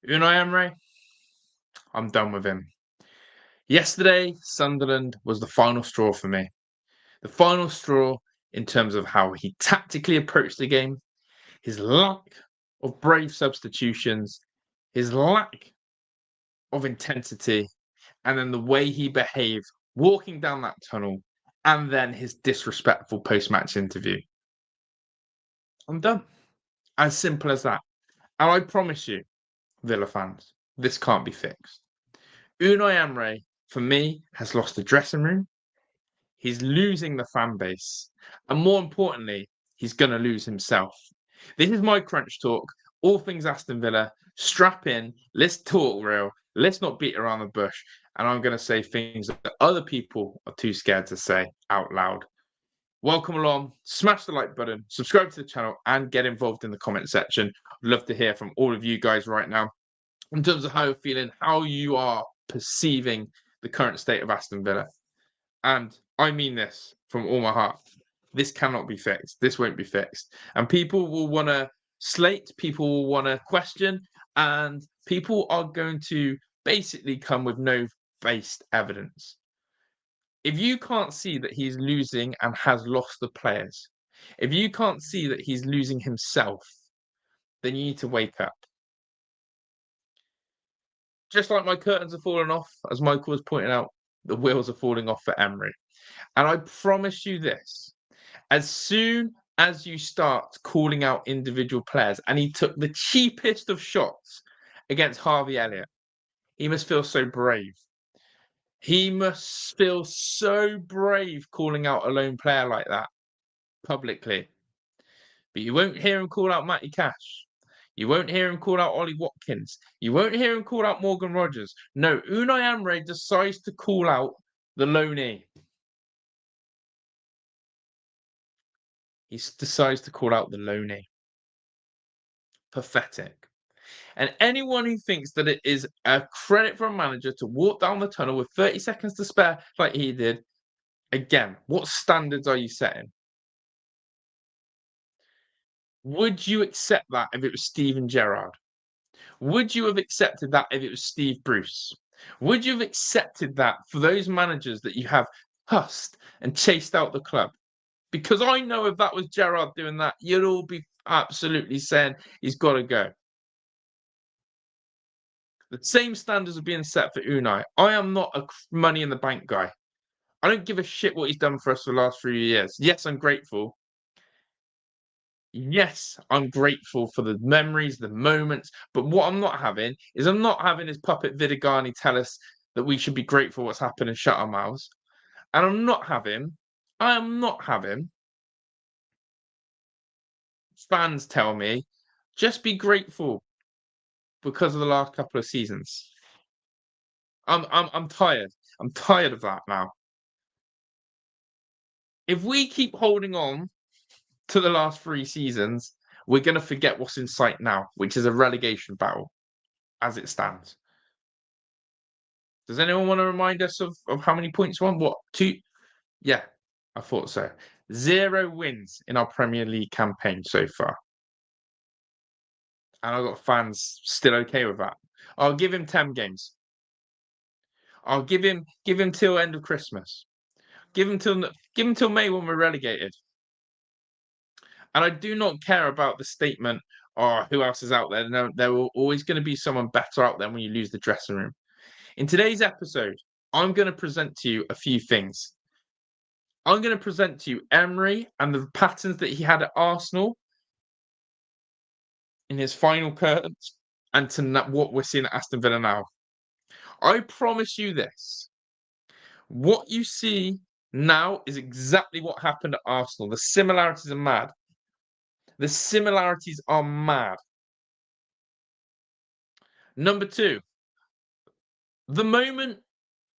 Unai Emery, I'm done with him. Yesterday, Sunderland was the final straw for me. The final straw in terms of how he tactically approached the game, his lack of brave substitutions, his lack of intensity, and then the way he behaved walking down that tunnel, and then his disrespectful post-match interview. I'm done. As simple as that. And I promise you, Villa fans, this can't be fixed. Unai Emery, for me, has lost the dressing room. He's losing the fan base. And more importantly, he's going to lose himself. This is my crunch talk. All things Aston Villa. Strap in. Let's talk real. Let's not beat around the bush. And I'm going to say things that other people are too scared to say out loud. Welcome along. Smash the like button, subscribe to the channel, and get involved in the comment section. I'd love to hear from all of you guys right now in terms of how you're feeling, how you are perceiving the current state of Aston Villa. And I mean this from all my heart. This cannot be fixed. This won't be fixed. And people will want to slate, people will want to question, and people are going to basically come with no based evidence. If you can't see that he's losing and has lost the players, if you can't see that he's losing himself, then you need to wake up. Just like my curtains are falling off, as Michael was pointing out, the wheels are falling off for Emery. And I promise you this, as soon as you start calling out individual players, and he took the cheapest of shots against Harvey Elliott, he must feel so brave. He must feel so brave calling out a lone player like that publicly. But you won't hear him call out Matty Cash. You won't hear him call out Ollie Watkins. You won't hear him call out Morgan Rogers. No, Unai Emery decides to call out the loney. He decides to call out the loney. Pathetic. And anyone who thinks that it is a credit for a manager to walk down the tunnel with 30 seconds to spare like he did, again, what standards are you setting? Would you accept that if it was Steven Gerrard? Would you have accepted that if it was Steve Bruce? Would you have accepted that for those managers that you have hussed and chased out the club? Because I know if that was Gerrard doing that, you'd all be absolutely saying he's got to go. The same standards are being set for Unai. I am not a money in the bank guy. I don't give a shit what he's done for us for the last 3 years. Yes, I'm grateful. Yes, I'm grateful for the memories, the moments. But what I'm not having is I'm not having his puppet Vidigani tell us that we should be grateful what's happened and shut our mouths. And I am not having fans tell me, just be grateful because of the last couple of seasons. I'm tired. I'm tired of that now. If we keep holding on to the last 3 seasons, we're going to forget what's in sight now, which is a relegation battle as it stands. Does anyone want to remind us of how many points won? What, 2? Yeah, I thought so. 0 wins in our Premier League campaign so far. And I've got fans still okay with that. I'll give him 10 games. I'll give him till end of Christmas. Give him till May when we're relegated. And I do not care about the statement, oh, who else is out there? No, there will always going to be someone better out there when you lose the dressing room. In today's episode, I'm going to present to you a few things. I'm going to present to you Emery and the patterns that he had at Arsenal in his final curtains and to what we're seeing at Aston Villa now. I promise you this. What you see now is exactly what happened at Arsenal. The similarities are mad. The similarities are mad. Number 2, the moment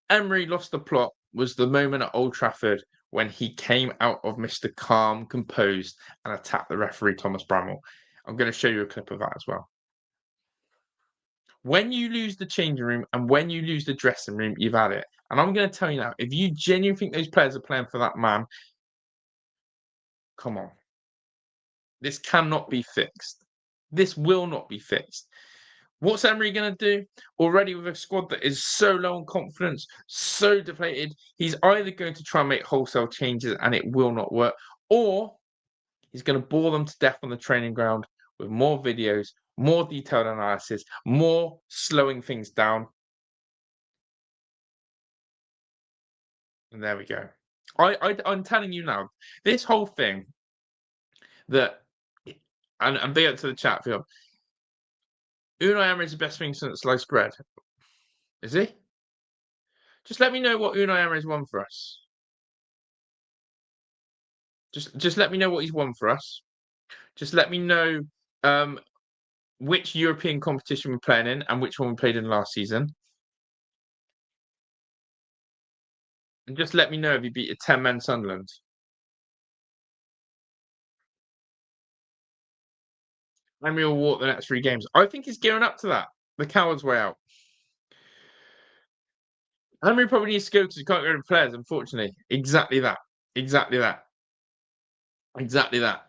Emery lost the plot was the moment at Old Trafford when he came out of Mr. Calm, composed, and attacked the referee, Thomas Bramall. I'm going to show you a clip of that as well. When you lose the changing room and when you lose the dressing room, you've had it. And I'm going to tell you now, if you genuinely think those players are playing for that man, come on. This cannot be fixed. This will not be fixed. What's Emery going to do? Already with a squad that is so low on confidence, so depleted, he's either going to try and make wholesale changes and it will not work, or he's going to bore them to death on the training ground with more videos, more detailed analysis, more slowing things down. And there we go. I'm telling you now, this whole thing that, and big up to the chat field, Unai Emery is the best thing since sliced bread. Is he? Just let me know what Unai Emery's won for us. Just let me know what he's won for us. Just let me know which European competition we're playing in and which one we played in last season. And just let me know if he beat a 10-man Sunderland. Emery will walk the next 3 games. I think he's gearing up to that. The coward's way out. Emery probably needs to go because he can't get rid of players, unfortunately. Exactly that. Exactly that. Exactly that.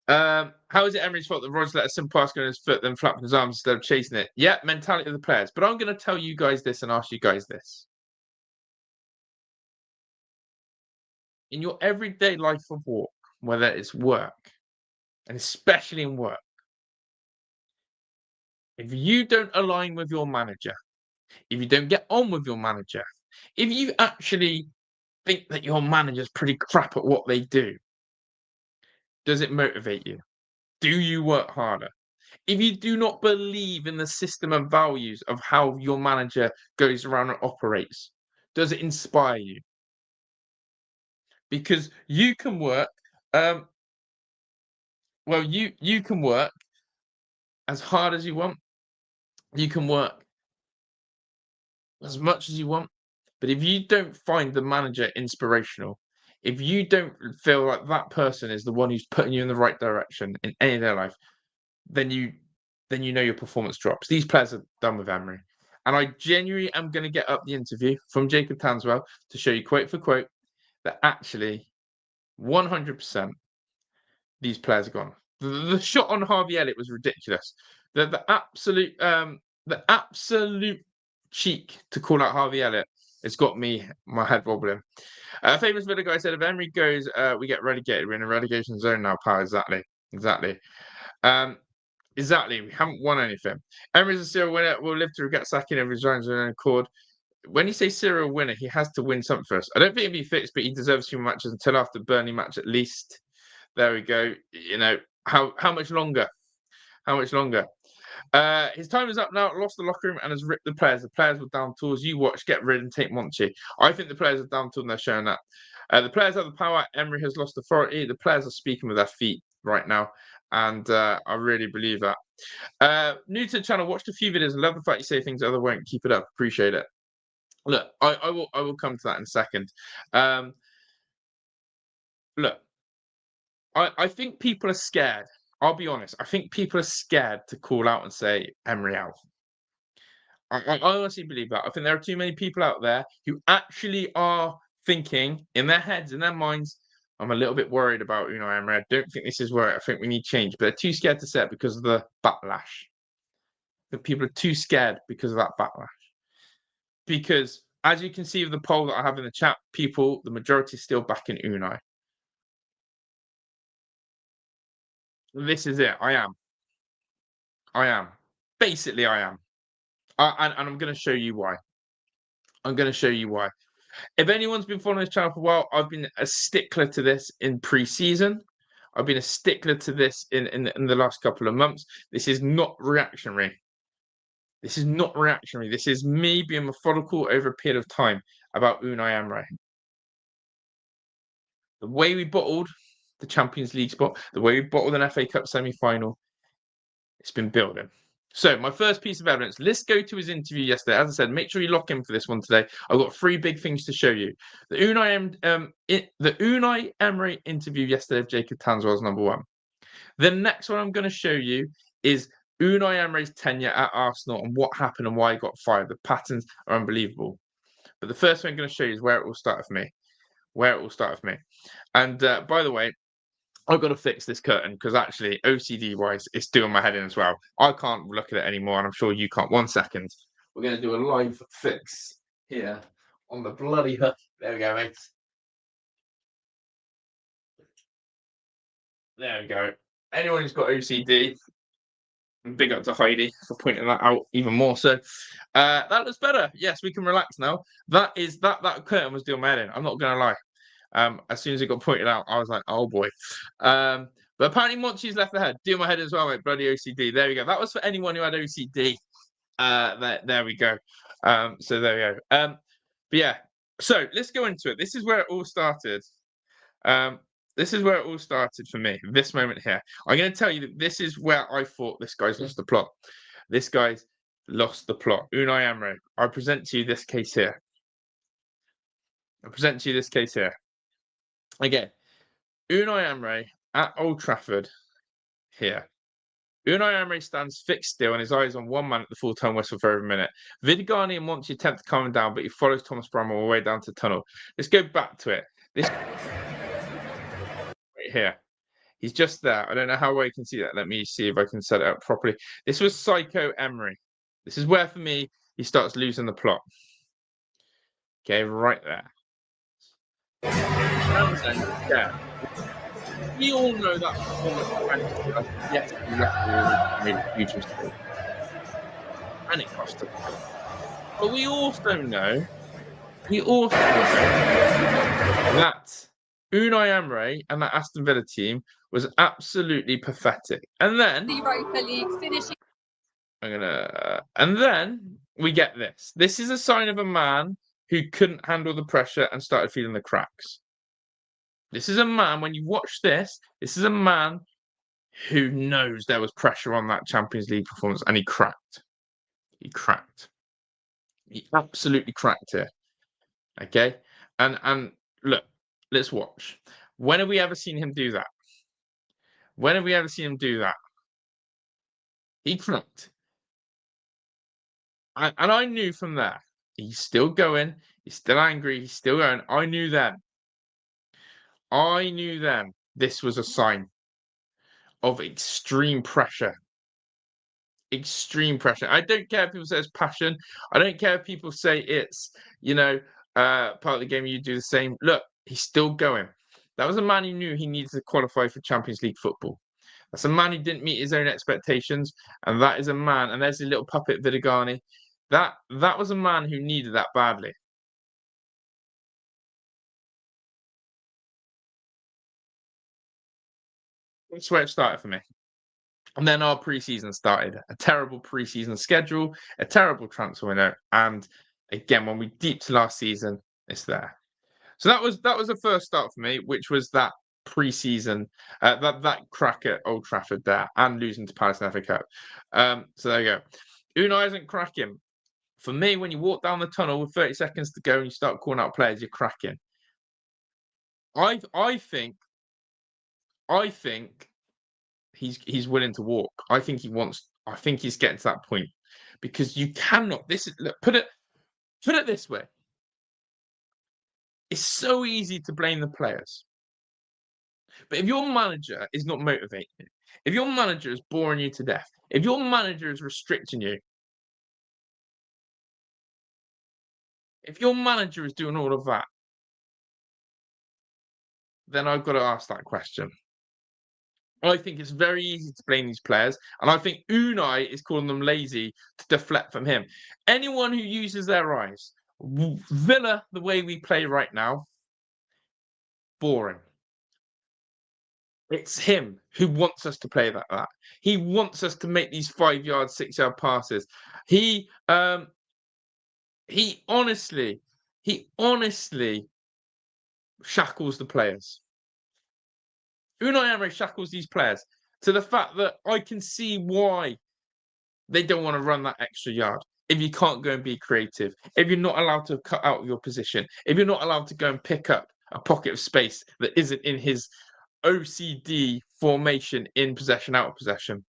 How is it Emery's fault that Rodgers let a simple pass go in his foot, then flapping his arms instead of chasing it? Yeah, mentality of the players. But I'm going to tell you guys this and ask you guys this. In your everyday life of work, whether it's work, and especially in work, if you don't align with your manager, if you don't get on with your manager, if you actually think that your manager's pretty crap at what they do, does it motivate you? Do you work harder? If you do not believe in the system and values of how your manager goes around and operates, does it inspire you? Because you can work, you can work as hard as you want. You can work as much as you want, but if you don't find the manager inspirational, if you don't feel like that person is the one who's putting you in the right direction in any of their life, then you know your performance drops. These players are done with Emery. And I genuinely am going to get up the interview from Jacob Tanswell to show you quote for quote that actually 100% these players are gone. The shot on Harvey Elliott was ridiculous. The absolute cheek to call out Harvey Elliott has got my head wobbling. Famous Villa guy said, if Emery goes, we get relegated. We're in a relegation zone now, pal. Exactly. Exactly. We haven't won anything. Emery's a serial winner. We'll live to regret sacking if he resigns on own accord. When you say serial winner, he has to win something first. I don't think he'll be fixed, but he deserves 2 matches until after Burnley match at least. There we go. You know, how much longer? How much longer? His time is up now. Lost the locker room and has ripped the players. The players were down tools. You watch, get rid and take Monchi. I think the players are down tools and they're showing that. The players have the power. Emery has lost authority. The players are speaking with their feet right now. And I really believe that. New to the channel, watched a few videos. Love the fact you say things other won't. Keep it up. Appreciate it. Look, I will come to that in a second. Look, I think people are scared. I'll be honest. I think people are scared to call out and say Emery out. I honestly believe that. I think there are too many people out there who actually are thinking in their heads, in their minds, I'm a little bit worried about Unai Emery. I don't think this is right. I think we need change. But they're too scared to say it because of the backlash. The people are too scared because of that backlash. Because as you can see with the poll that I have in the chat, people, the majority is still backing Unai. This is it. I am. Basically, I am. And I'm going to show you why. If anyone's been following this channel for a while, I've been a stickler to this in pre-season. I've been a stickler to this in the last couple of months. This is not reactionary. This is me being methodical over a period of time about Unai Emery. The way we bottled the Champions League spot, the way we bottled an FA Cup semi-final, it's been building. So my first piece of evidence, let's go to his interview yesterday. As I said, make sure you lock in for this one today. I've got 3 big things to show you. The Unai Emery interview yesterday of Jacob Tanswell is number 1. The next one I'm going to show you is Unai Emery's tenure at Arsenal and what happened and why he got fired. The patterns are unbelievable. But the first thing I'm going to show you is where it all started for me. And by the way, I've got to fix this curtain because actually, OCD wise, it's doing my head in as well. I can't look at it anymore, and I'm sure you can't. 1 second. We're going to do a live fix here on the bloody hook. There we go, mate. There we go. Anyone who's got OCD, big up to Heidi for pointing that out even more so. That looks better. Yes, we can relax now. That curtain was doing my head in. I'm not going to lie. As soon as it got pointed out, I was like, oh boy. But apparently Monchi's left the head. Doing my head as well, mate. Bloody OCD. There we go. That was for anyone who had OCD. There we go. So there we go. But yeah. So let's go into it. This is where it all started. This is where it all started for me. This moment here. I'm going to tell you that this is where I thought this guy's lost the plot. This guy's lost the plot. Unai Emery. I present to you this case here. Again, Unai Emery at Old Trafford here. Unai Emery stands fixed still and his eyes on one man at the full-time whistle for every minute. Vidigani and Monchi attempt to calm him down, but he follows Thomas Bramwell all the way down to the tunnel. Let's go back to it. This right here. He's just there. I don't know how well you can see that. Let me see if I can set it up properly. This was Psycho Emery. This is where, for me, he starts losing the plot. Okay, right there. Yeah. We all know that performance. Yes, made a huge mistake. And it cost us. But we also know that Unai Emery and that Aston Villa team was absolutely pathetic. And then the Europa League finishing. And then we get this. This is a sign of a man who couldn't handle the pressure and started feeling the cracks. This is a man, when you watch this is a man who knows there was pressure on that Champions League performance, and he cracked. He absolutely cracked it. Okay? And look, let's watch. When have we ever seen him do that? He cracked. And I knew from there, he's still going, he's still angry, he's still going. I knew then this was a sign of extreme pressure. Extreme pressure. I don't care if people say it's passion. I don't care if people say it's, part of the game, you do the same. Look, he's still going. That was a man who knew he needed to qualify for Champions League football. That's a man who didn't meet his own expectations. And that is a man, and there's a little puppet Vidigani. That was a man who needed that badly. That's where it started for me. And then our preseason started. A terrible preseason schedule, a terrible transfer window, and again, when we deep to last season, it's there. So that was the first start for me, which was that preseason, that crack at Old Trafford there, and losing to Palace in the FA Cup. So there you go. Unai isn't cracking. For me, when you walk down the tunnel with 30 seconds to go and you start calling out players, you're cracking. I think he's willing to walk. I think he's getting to that point, because you cannot. Put it this way. It's so easy to blame the players. But if your manager is not motivating you, if your manager is boring you to death, if your manager is restricting you, if your manager is doing all of that, then I've got to ask that question. I think it's very easy to blame these players, and I think Unai is calling them lazy to deflect from him. Anyone who uses their eyes, Villa, the way we play right now, boring. It's him who wants us to play like that. He wants us to make these 5-yard, 6-yard passes. He honestly shackles the players. Unai Emery shackles these players to the fact that I can see why they don't want to run that extra yard. If you can't go and be creative, if you're not allowed to cut out of your position, if you're not allowed to go and pick up a pocket of space that isn't in his OCD formation, in possession, out of possession.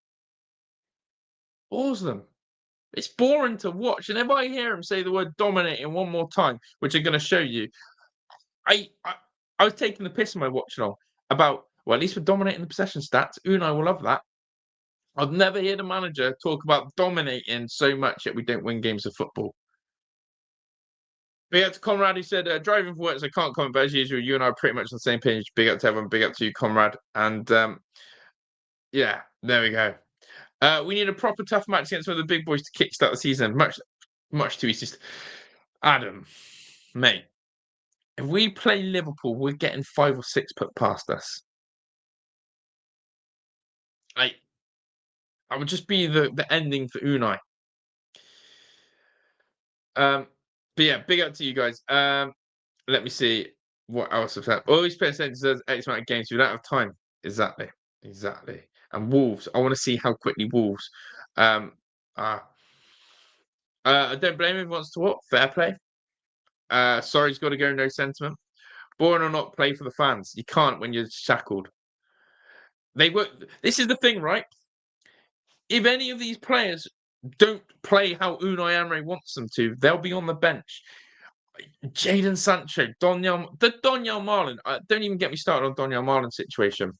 Pause them. It's boring to watch. And if I hear him say the word dominating one more time, which I'm going to show you, I was taking the piss in my watch along about Well, at least we're dominating the possession stats. Unai will love that. I've never heard a manager talk about dominating so much that we don't win games of football. Big up to Conrad, who said, driving for work, so I can't comment, but as usual, you and I are pretty much on the same page. Big up to everyone, big up to you, Conrad. And yeah, there we go. We need a proper tough match against one of the big boys to kickstart the season. Much too easy. Adam, mate, if we play Liverpool, we're getting 5 or 6 put past us. I would just be the ending for Unai. But yeah, big up to you guys. Let me see what else I've said. Always pay attention to X amount of games. We don't have time. Exactly. And Wolves. I want to see how quickly Wolves. I don't blame him. He wants to what? Fair play. Sorry, he's got to go. No sentiment. Boring or not, play for the fans. You can't when you're shackled. They were. This is the thing, right? If any of these players don't play how Unai Emery wants them to, they'll be on the bench. Jadon Sancho, Donyell Marlin. Don't even get me started on Donyell Marlin's situation.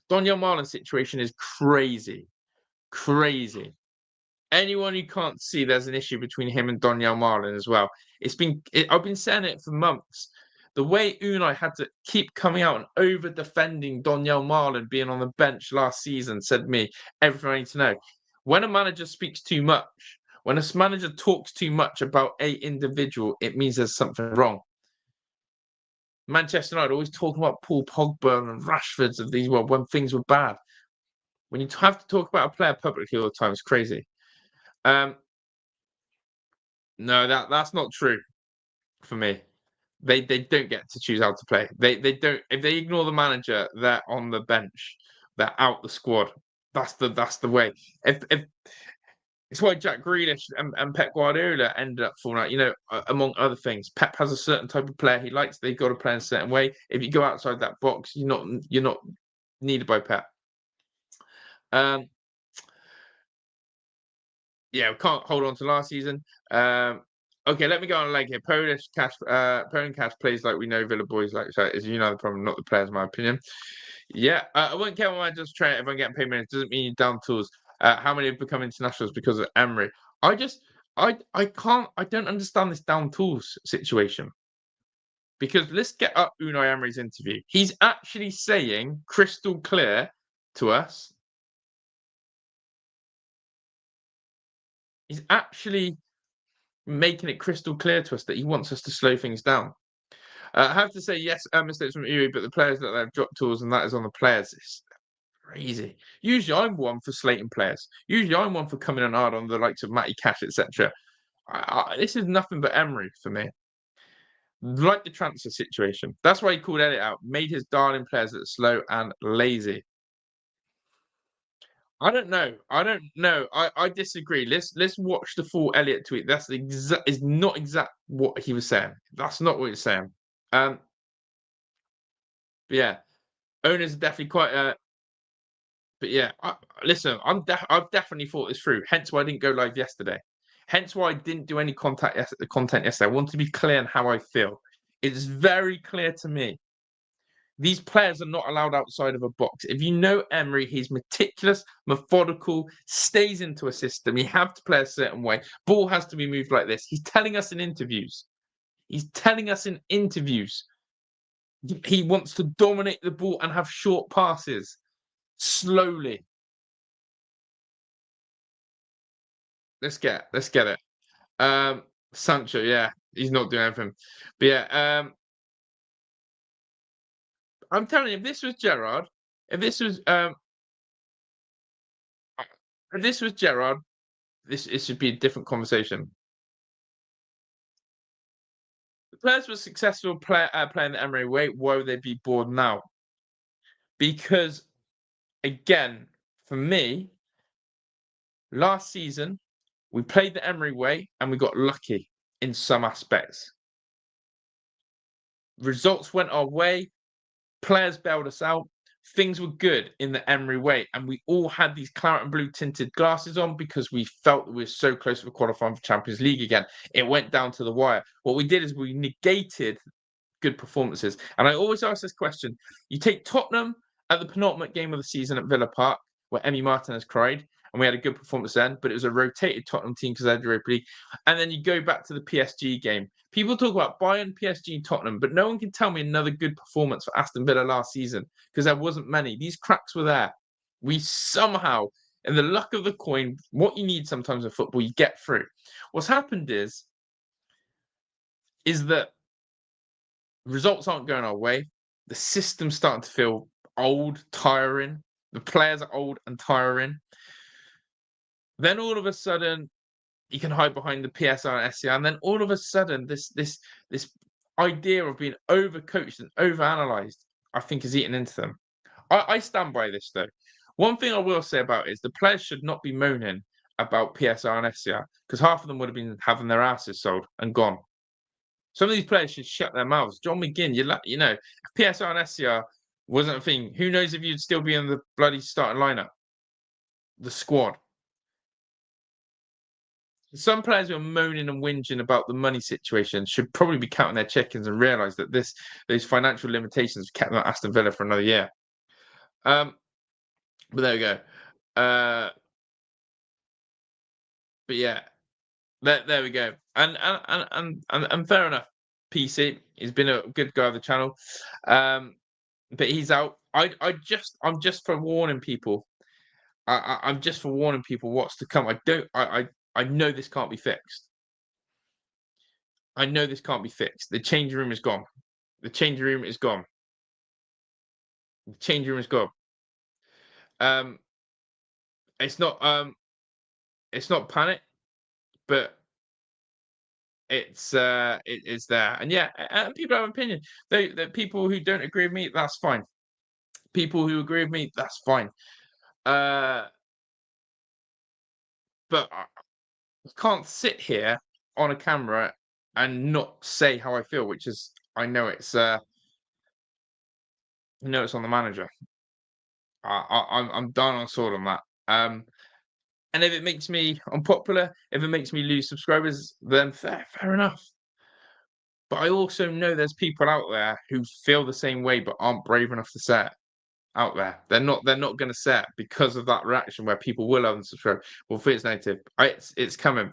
Donyell Marlin's situation is crazy. Anyone who can't see there's an issue between him and Donyell Marlin as well. I've been saying it for months. The way Unai had to keep coming out and over defending Donyell Marlin being on the bench last season said to me everything I need to know. When a manager speaks too much, when a manager talks too much about a individual, it means there's something wrong. Manchester United always talking about Paul Pogba and Rashford's of these when things were bad. When you have to talk about a player publicly all the time, it's crazy. No, that's not true for me. They don't get to choose how to play. They don't. If they ignore the manager, they're on the bench. They're out the squad. That's the way. If it's why Jack Grealish and Pep Guardiola ended up falling out. You know, among other things, Pep has a certain type of player he likes. They've got to play in a certain way. If you go outside that box, you're not needed by Pep. Yeah, we can't hold on to last season. Okay, let me go on a leg here. Polish Cash plays like we know Villa boys like. So is the problem, not the players, in my opinion. Yeah, I won't care when I just train if I'm getting paid minutes. Doesn't mean you're down tools. How many have become internationals because of Emery? I don't understand this down tools situation. Because let's get up Unai Emery's interview. He's actually saying crystal clear to us. He's actually making it crystal clear to us that he wants us to slow things down. I have to say, yes, mistakes from Uri, but the players that they've dropped tools and that is on the players. It's crazy. Usually I'm one for slating players. Usually I'm one for coming in hard on the likes of Matty Cash, etc. This is nothing but Emery for me. Like the transfer situation. That's why he called Elliott out. Made his darling players that are slow and lazy. I don't know. I disagree. Let's watch the full Elliott tweet. That's is not exact what he was saying. That's not what he's saying. But yeah, owners are definitely quite. But yeah, listen, I've definitely thought this through. Hence why I didn't go live yesterday. Hence why I didn't do any content yesterday. I want to be clear on how I feel. It's very clear to me. These players are not allowed outside of a box. If you know Emery, he's meticulous, methodical, stays into a system. You have to play a certain way. Ball has to be moved like this. He's telling us in interviews. He wants to dominate the ball and have short passes. Slowly. Let's get it. Sancho, yeah, he's not doing anything. But yeah, I'm telling you, if this was Gerrard, this should be a different conversation. The players were successful playing the Emery way. Why would they be bored now? Because, again, for me, last season we played the Emery way and we got lucky in some aspects. Results went our way. Players bailed us out. Things were good in the Emery way, and we all had these claret and blue tinted glasses on because we felt that we were so close to qualifying for Champions League again. It went down to the wire. What we did is we negated good performances. And I always ask this question. You take Tottenham at the penultimate game of the season at Villa Park, where Emi Martinez cried, and we had a good performance then, but it was a rotated Tottenham team because they had the Europa League. And then you go back to the PSG game. People talk about Bayern, PSG, and Tottenham, but no one can tell me another good performance for Aston Villa last season because there wasn't many. These cracks were there. We somehow, in the luck of the coin, what you need sometimes in football, you get through. What's happened is that results aren't going our way. The system's starting to feel old, tiring. The players are old and tiring. Then all of a sudden, you can hide behind the PSR and SCR, and then all of a sudden, this idea of being overcoached and overanalyzed, I think, is eating into them. I stand by this though. One thing I will say about it is the players should not be moaning about PSR and SCR because half of them would have been having their asses sold and gone. Some of these players should shut their mouths. John McGinn, you know, if PSR and SCR wasn't a thing, who knows if you'd still be in the bloody starting lineup, the squad. Some players who are moaning and whinging about the money situation should probably be counting their chickens and realise that those financial limitations kept them at Aston Villa for another year. But there we go. But yeah, there we go. And fair enough. PC, he's been a good guy of the channel, but he's out. I'm just for warning people. I'm just for warning people what's to come. I know this can't be fixed. I know this can't be fixed. The changing room is gone. The changing room is gone. The changing room is gone. It's not panic, but it's there. And yeah, and people have an opinion. The people who don't agree with me, that's fine. People who agree with me, that's fine. But I can't sit here on a camera and not say how I feel, which is I know it's on the manager. I'm done on sword on that. And if it makes me unpopular, if it makes me lose subscribers, then fair enough. But I also know there's people out there who feel the same way but aren't brave enough to say it out there. They're not going to say it because of that reaction where people will unsubscribe. Well, if it's negative, it's coming.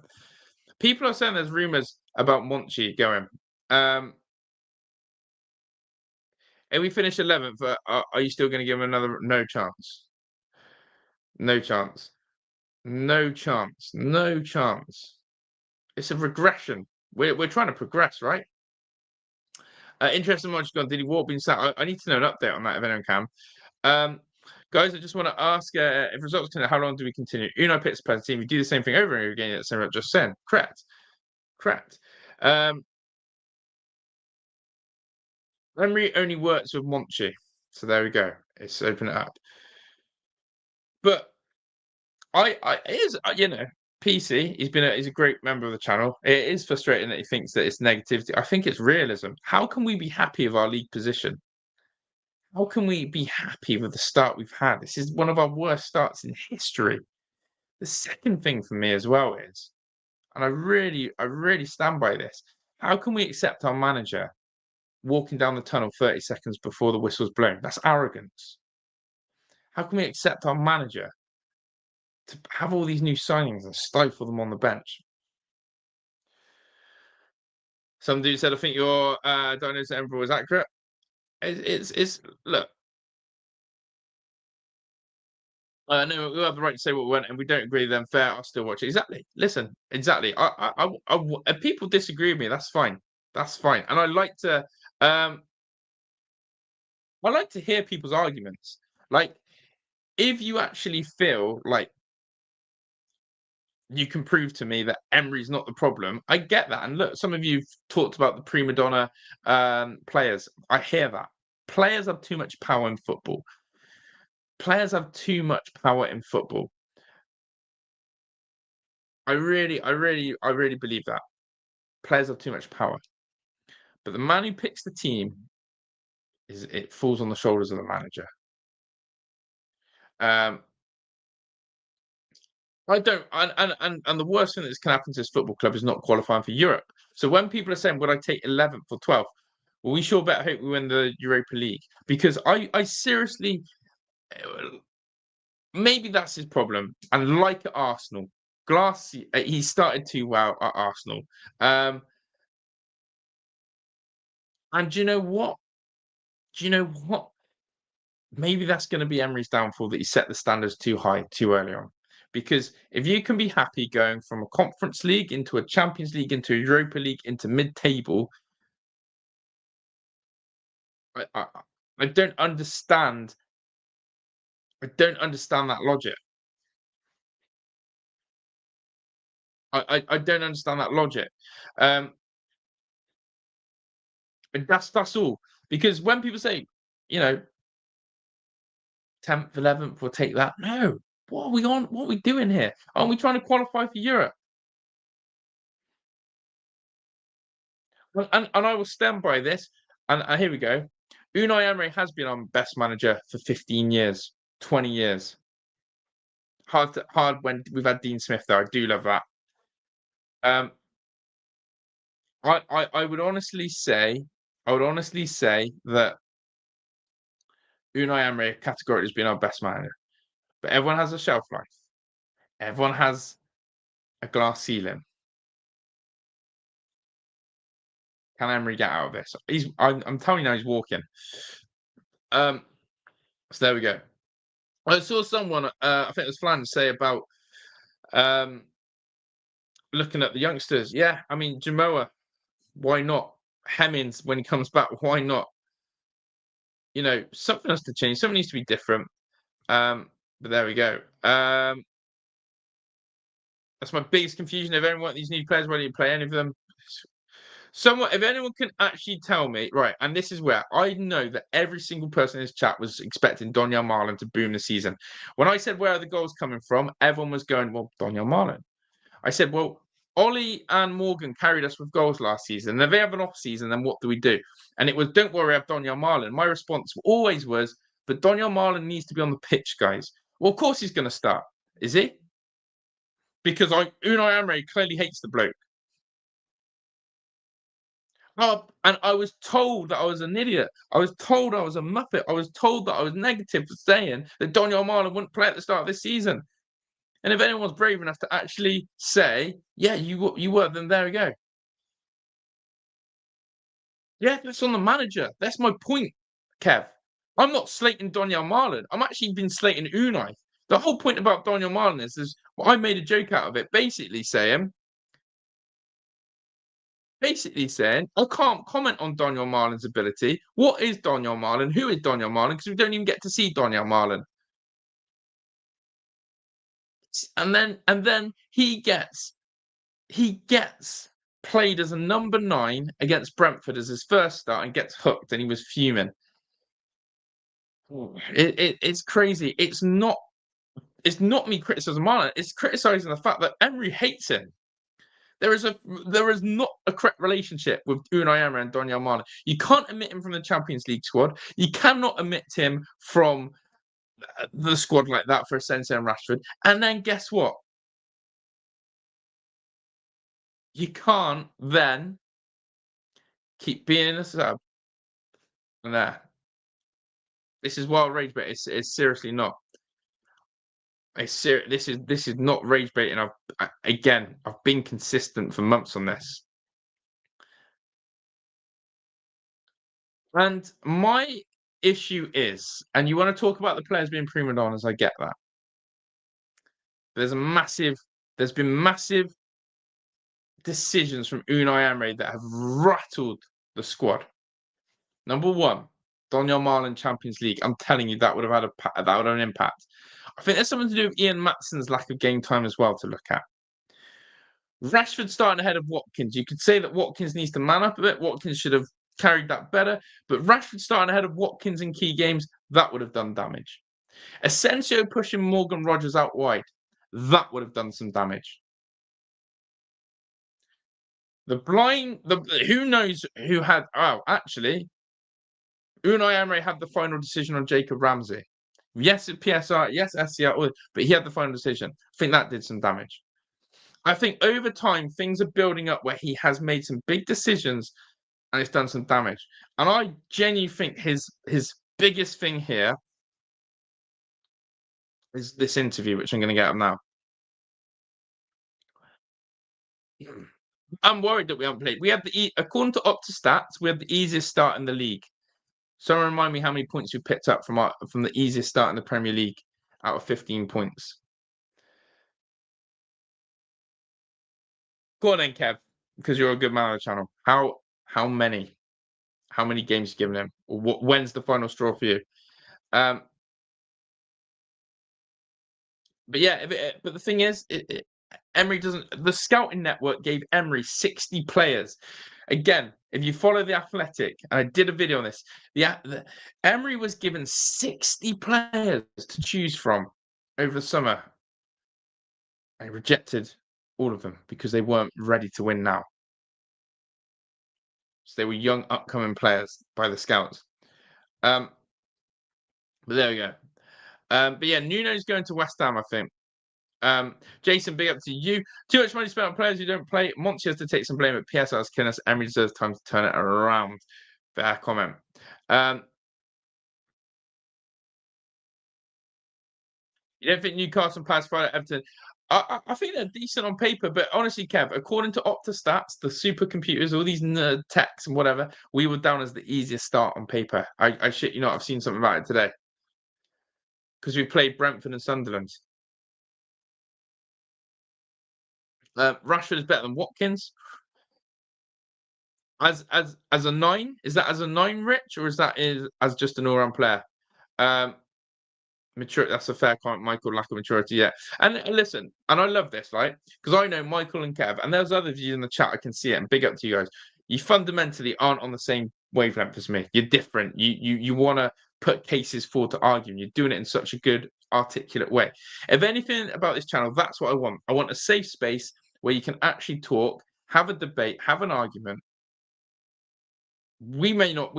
People are saying there's rumours about Monchi going. If we finish 11th, are you still going to give him another no chance? No chance. No chance. No chance. It's a regression. We're trying to progress, right? Interesting much gone. Did he walk being sat? I need to know an update on that if anyone can. Guys, I just want to ask if results continue, how long do we continue? Unai picks the team. We do the same thing over and over again. That's same just saying. Correct. Emery only works with Monchi. So there we go. It's open it up. But PC. He's a great member of the channel. It is frustrating that he thinks that it's negativity. I think it's realism. How can we be happy with our league position? How can we be happy with the start we've had? This is one of our worst starts in history. The second thing for me as well is, and I really stand by this. How can we accept our manager walking down the tunnel 30 seconds before the whistle's blown? That's arrogance. How can we accept our manager to have all these new signings and stifle them on the bench? Some dude said, I think your diagnosis Emperor was accurate. It's look. No, we have the right to say what we want, and we don't agree. Then fair, I'll still watch it. Exactly. Listen, exactly. If people disagree with me, that's fine. That's fine. And I like to hear people's arguments. Like, if you actually feel like you can prove to me that Emery's not the problem, I get that. And look, some of you've talked about the prima donna players. I hear that. Players have too much power in football. Players have too much power in football. I really believe that. Players have too much power. But the man who picks the team it falls on the shoulders of the manager. I don't, and the worst thing that can happen to this football club is not qualifying for Europe. So when people are saying, would I take 11th or 12th? Well, we sure better hope we win the Europa League because I seriously uh, maybe that's his problem. And like at Arsenal, he started too well at Arsenal. Um, and do you know what? Do you know what? Maybe that's going to be Emery's downfall that he set the standards too high too early on. Because if you can be happy going from a Conference League into a Champions League into a Europa League into mid-table, I, I, I don't understand. I don't understand that logic. I don't understand that logic. Um, and that's all. Because when people say, you know, 10th, 11th, we'll take that. No. What are we on? What are we doing here? Aren't we trying to qualify for Europe? Well, and I will stand by this. And here we go. Unai Emery has been our best manager for 15 years, 20 years. Hard when we've had Dean Smith though. I do love that. Um, I would honestly say, that Unai Emery categorically has been our best manager. But everyone has a shelf life. Everyone has a glass ceiling. Can Emery get out of this? I'm telling you now, he's walking. So there we go. I saw someone, I think it was Flan, say about um, looking at the youngsters. Yeah, I mean, Jamoa, why not? Hemmings, when he comes back, why not? You know, something has to change. Something needs to be different. But there we go. That's my biggest confusion. If anyone these new players, whether you play any of them, if anyone can actually tell me, right, and this is where I know that every single person in this chat was expecting Donyell Marlin to boom the season. When I said where are the goals coming from, everyone was going, well, Donyell Marlin. I said, well, Ollie and Morgan carried us with goals last season. And if they have an off season, then what do we do? And it was, don't worry, I have Donyell Marlin. My response always was, but Donyell Marlin needs to be on the pitch, guys. Well, of course he's going to start. Is he? Because Unai Emery clearly hates the bloke. And I was told that I was an idiot. I was told I was a muppet. I was told that I was negative for saying that Donyell Marlin wouldn't play at the start of this season. And if anyone's brave enough to actually say, yeah, you were, then there we go. Yeah, that's on the manager. That's my point, Kev. I'm not slating Donyell Marlin. I'm actually been slating Unai. The whole point about Donyell Marlin is well, I made a joke out of it, basically saying, I can't comment on Donyell Marlin's ability. What is Donyell Marlin? Who is Donyell Marlin? Because we don't even get to see Donyell Marlin. And then he gets played as a number 9 against Brentford as his first start and gets hooked and he was fuming. It's crazy. It's not me criticizing Marlon. It's criticizing the fact that Emery hates him. There is not a correct relationship with Unai Emery and Donyell Marlon. You can't omit him from the Champions League squad. You cannot omit him from the squad like that for Asensio and Rashford. And then guess what? You can't then keep being in a sub. Nah, this is wild rage, but it's seriously not. This is not rage baiting. I've been consistent for months on this. And my issue is, and you want to talk about the players being prima donnas, I get that. There's been massive decisions from Unai Emery that have rattled the squad. Number one, Donyell Marlin Champions League. I'm telling you, that would have had an impact. I think there's something to do with Ian Matson's lack of game time as well to look at. Rashford starting ahead of Watkins. You could say that Watkins needs to man up a bit. Watkins should have carried that better. But Rashford starting ahead of Watkins in key games, that would have done damage. Asensio pushing Morgan Rogers out wide, that would have done some damage. Who knows who had, actually, Unai Emery had the final decision on Jacob Ramsey. Yes, PSR, yes, SCR, but he had the final decision. I think that did some damage. I think over time, things are building up where he has made some big decisions and it's done some damage. And I genuinely think his biggest thing here is this interview, which I'm going to get up now. I'm worried that we haven't played. We have according to Opta stats, we have the easiest start in the league. Someone remind me how many points we picked up from the easiest start in the Premier League out of 15 points. Go on then, Kev, because you're a good man on the channel. How many? How many games you given him? When's the final straw for you? But yeah, but the thing is, Emery doesn't. The scouting network gave Emery 60 players. Again, if you follow the Athletic, and I did a video on this, the Emery was given 60 players to choose from over the summer. I rejected all of them because they weren't ready to win now. So they were young, upcoming players by the scouts. But there we go. But yeah, Nuno's going to West Ham, I think. Jason, big up to you. Too much money spent on players who don't play. Monchi has to take some blame at PSR's killing us. Emery deserves time to turn it around. Fair comment. You don't think Newcastle passed by Everton? I think they're decent on paper, but honestly, Kev, according to Opta stats, the supercomputers, all these nerd techs and whatever, we were down as the easiest start on paper. I shit you not, I've seen something about it today. Because we played Brentford and Sunderland. Rashford is better than Watkins. As a 9, is that as a 9, Rich, or is that as just an all-round player? Mature. That's a fair comment, Michael. Lack of maturity, yeah. And listen, and I love this, right? Because I know Michael and Kev, and there's others of you in the chat. I can see it, and big up to you guys. You fundamentally aren't on the same wavelength as me. You're different. You want to put cases forward to argue, and you're doing it in such a good, articulate way. If anything about this channel, that's what I want. I want a safe space where you can actually talk, have a debate, have an argument. We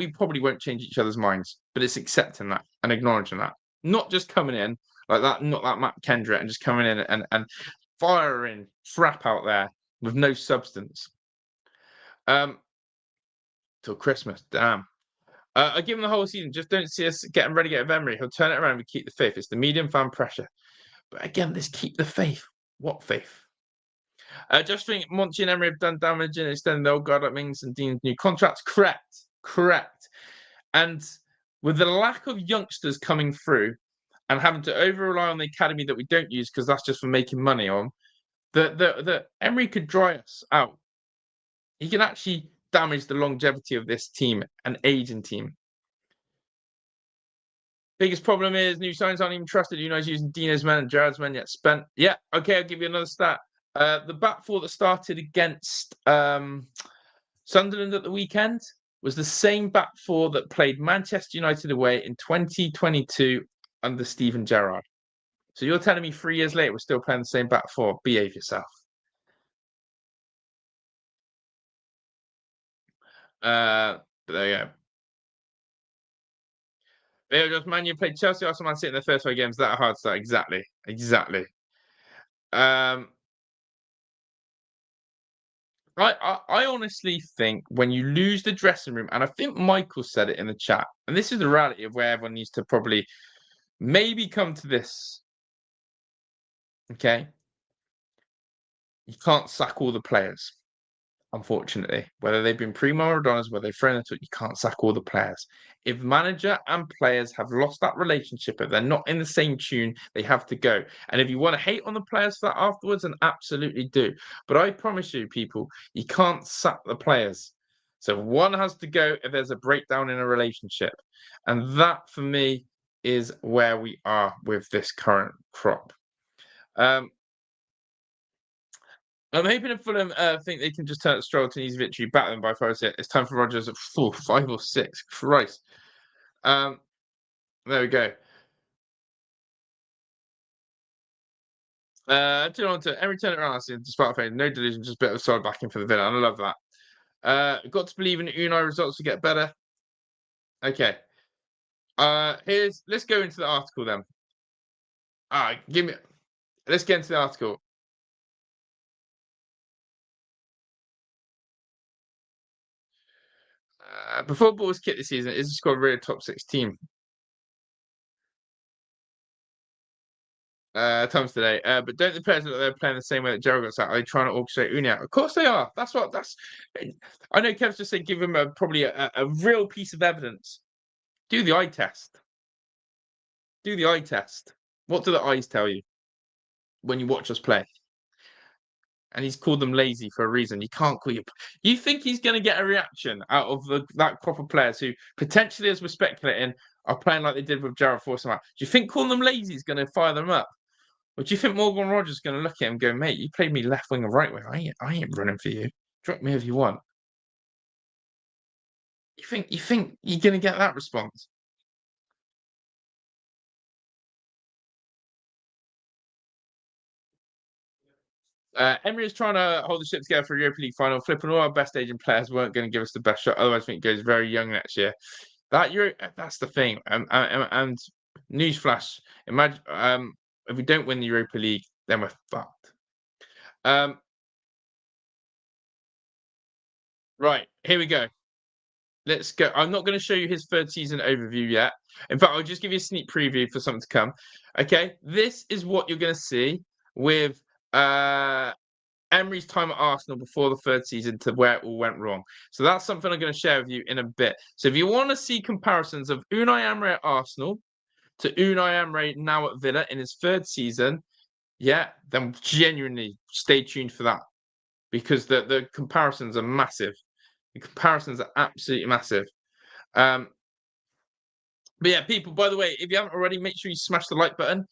probably won't change each other's minds, but it's accepting that and acknowledging that. Not just coming in like that, not that Matt Kendrick, and just coming in and firing crap out there with no substance. Till Christmas, damn. I give him the whole season. Just don't see us getting relegated of Emery. He'll turn it around and keep the faith. It's the medium fan pressure. But again, let's keep the faith. What faith? Just think Monchi and Emery have done damage in extending the old guard like Mings and Dean's new contracts. Correct. And with the lack of youngsters coming through and having to over rely on the academy that we don't use because that's just for making money on, the Emery could dry us out. He can actually damage the longevity of this team, an aging team. Biggest problem is new signs aren't even trusted. Unai's using Dino's men and Jared's men yet spent. Yeah, okay, I'll give you another stat. The back four that started against Sunderland at the weekend was the same back four that played Manchester United away in 2022 under Steven Gerrard. So you're telling me 3 years later we're still playing the same back four? Behave yourself. But there you go. There goes Man U played Chelsea, Arsenal, Man City in the first 5 games. That hard start. Exactly. I honestly think when you lose the dressing room, and I think Michael said it in the chat, and this is the reality of where everyone needs to probably maybe come to this. Okay. You can't sack all the players, unfortunately. Whether they've been pre-Maradonas, whether they've thrown into it, you can't sack all the players. If manager and players have lost that relationship, if they're not in the same tune, they have to go. And if you want to hate on the players for that afterwards, then absolutely do. But I promise you, people, you can't sack the players. So one has to go if there's a breakdown in a relationship. And that, for me, is where we are with this current crop. I'm hoping if Fulham think they can just turn it Stroll to an easy victory, batter them by 5-6. It's time for Rodgers at 5 or 6. Christ. There we go. Every turn it around, despite failure, no delusion, just a bit of solid backing for the Villa. And I love that. Got to believe in Unai results to get better. Okay. Let's go into the article then. All right, let's get into the article. before ball was kicked this season, is the squad really a top 6 team? Tom's today. But don't the players look like they're playing the same way that Gerald got sacked? Are they trying to orchestrate Unai? Of course they are. That's. I know Kev's just said give him probably a real piece of evidence. Do the eye test. Do the eye test. What do the eyes tell you when you watch us play? And he's called them lazy for a reason. You can't call you. You think he's going to get a reaction out of that crop of players who potentially, as we're speculating, are playing like they did with Gerald Forsyth? Do you think calling them lazy is going to fire them up? Or do you think Morgan Rogers is going to look at him and go, mate, you played me left wing or right wing. I ain't running for you. Drop me if you want. You think you're going to get that response? Emery is trying to hold the ship together for a Europa League final. Flipping all our best aging players weren't going to give us the best shot. Otherwise, I think it goes very young next year. That's the thing. And newsflash: imagine if we don't win the Europa League, then we're fucked. Right, here we go. Let's go. I'm not going to show you his third season overview yet. In fact, I'll just give you a sneak preview for something to come. Okay, this is what you're going to see with Emery's time at Arsenal before the third season to where it all went wrong. So that's something I'm going to share with you in a bit. So if you want to see comparisons of Unai Emery at Arsenal to Unai Emery now at Villa in his third season, yeah, then genuinely stay tuned for that because the comparisons are massive. The comparisons are absolutely massive. But yeah, people, by the way, if you haven't already, make sure you smash the like button.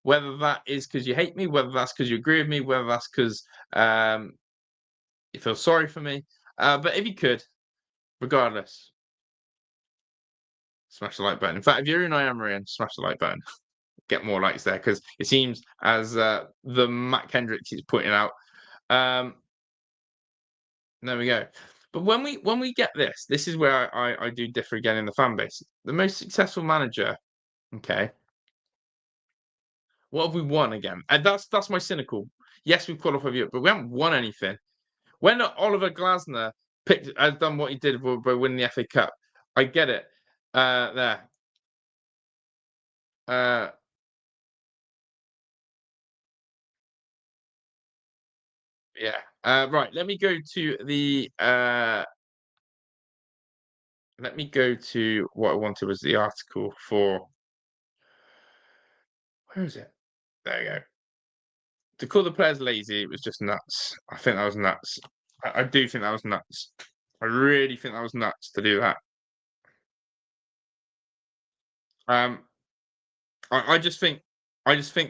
Whether that is because you hate me, whether that's because you agree with me, whether that's because you feel sorry for me. But if you could, regardless, smash the like button. In fact, if you're Unai Emery, smash the like button. Get more likes there because it seems as the Matt Kendricks is pointing out. There we go. But when we get this is where I do differ again in the fan base. The most successful manager, okay. What have we won again? And that's my cynical. Yes, we've qualified Europe, but we haven't won anything. When Oliver Glasner has done what he did by winning the FA Cup, I get it. There. Yeah. Right. Let me go to the. Let me go to what I wanted was the article for. Where is it? There you go. To call the players lazy, it was just nuts. I think that was nuts. I do think that was nuts. I really think that was nuts to do that. I just think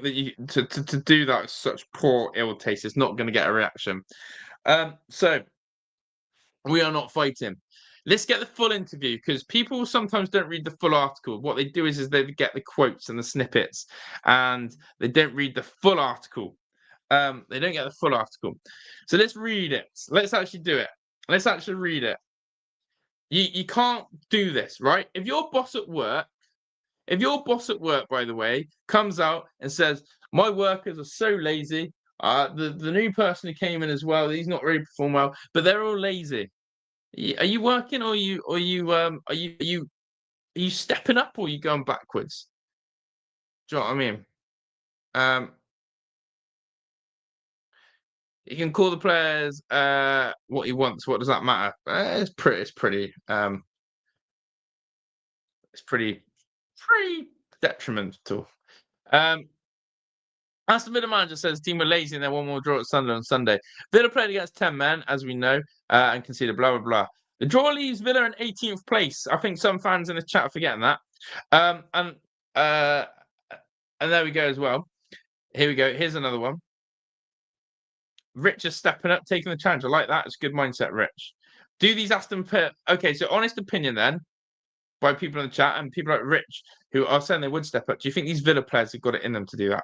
that you to do that with such poor ill taste is not going to get a reaction. So we are not fighting. Let's get the full interview because people sometimes don't read the full article. What they do is they get the quotes and the snippets, and they don't read the full article. They don't get the full article. So let's read it. Let's actually do it. Let's actually read it. You can't do this, right? If your boss at work, by the way, comes out and says, my workers are so lazy, the new person who came in as well, he's not really performed well, but they're all lazy. Are you working or are you stepping up or are you going backwards? Do you know what I mean? He can call the players what he wants. What does that matter? It's pretty detrimental. Aston Villa manager says team were lazy and they won more draw at Sunderland on Sunday. Villa played against 10 men, as we know, and conceded blah, blah, blah. The draw leaves Villa in 18th place. I think some fans in the chat are forgetting that. And there we go as well. Here we go. Here's another one. Rich is stepping up, taking the challenge. I like that. It's a good mindset, Rich. Do these Aston Villa... Okay, so honest opinion then, by people in the chat and people like Rich, who are saying they would step up. Do you think these Villa players have got it in them to do that?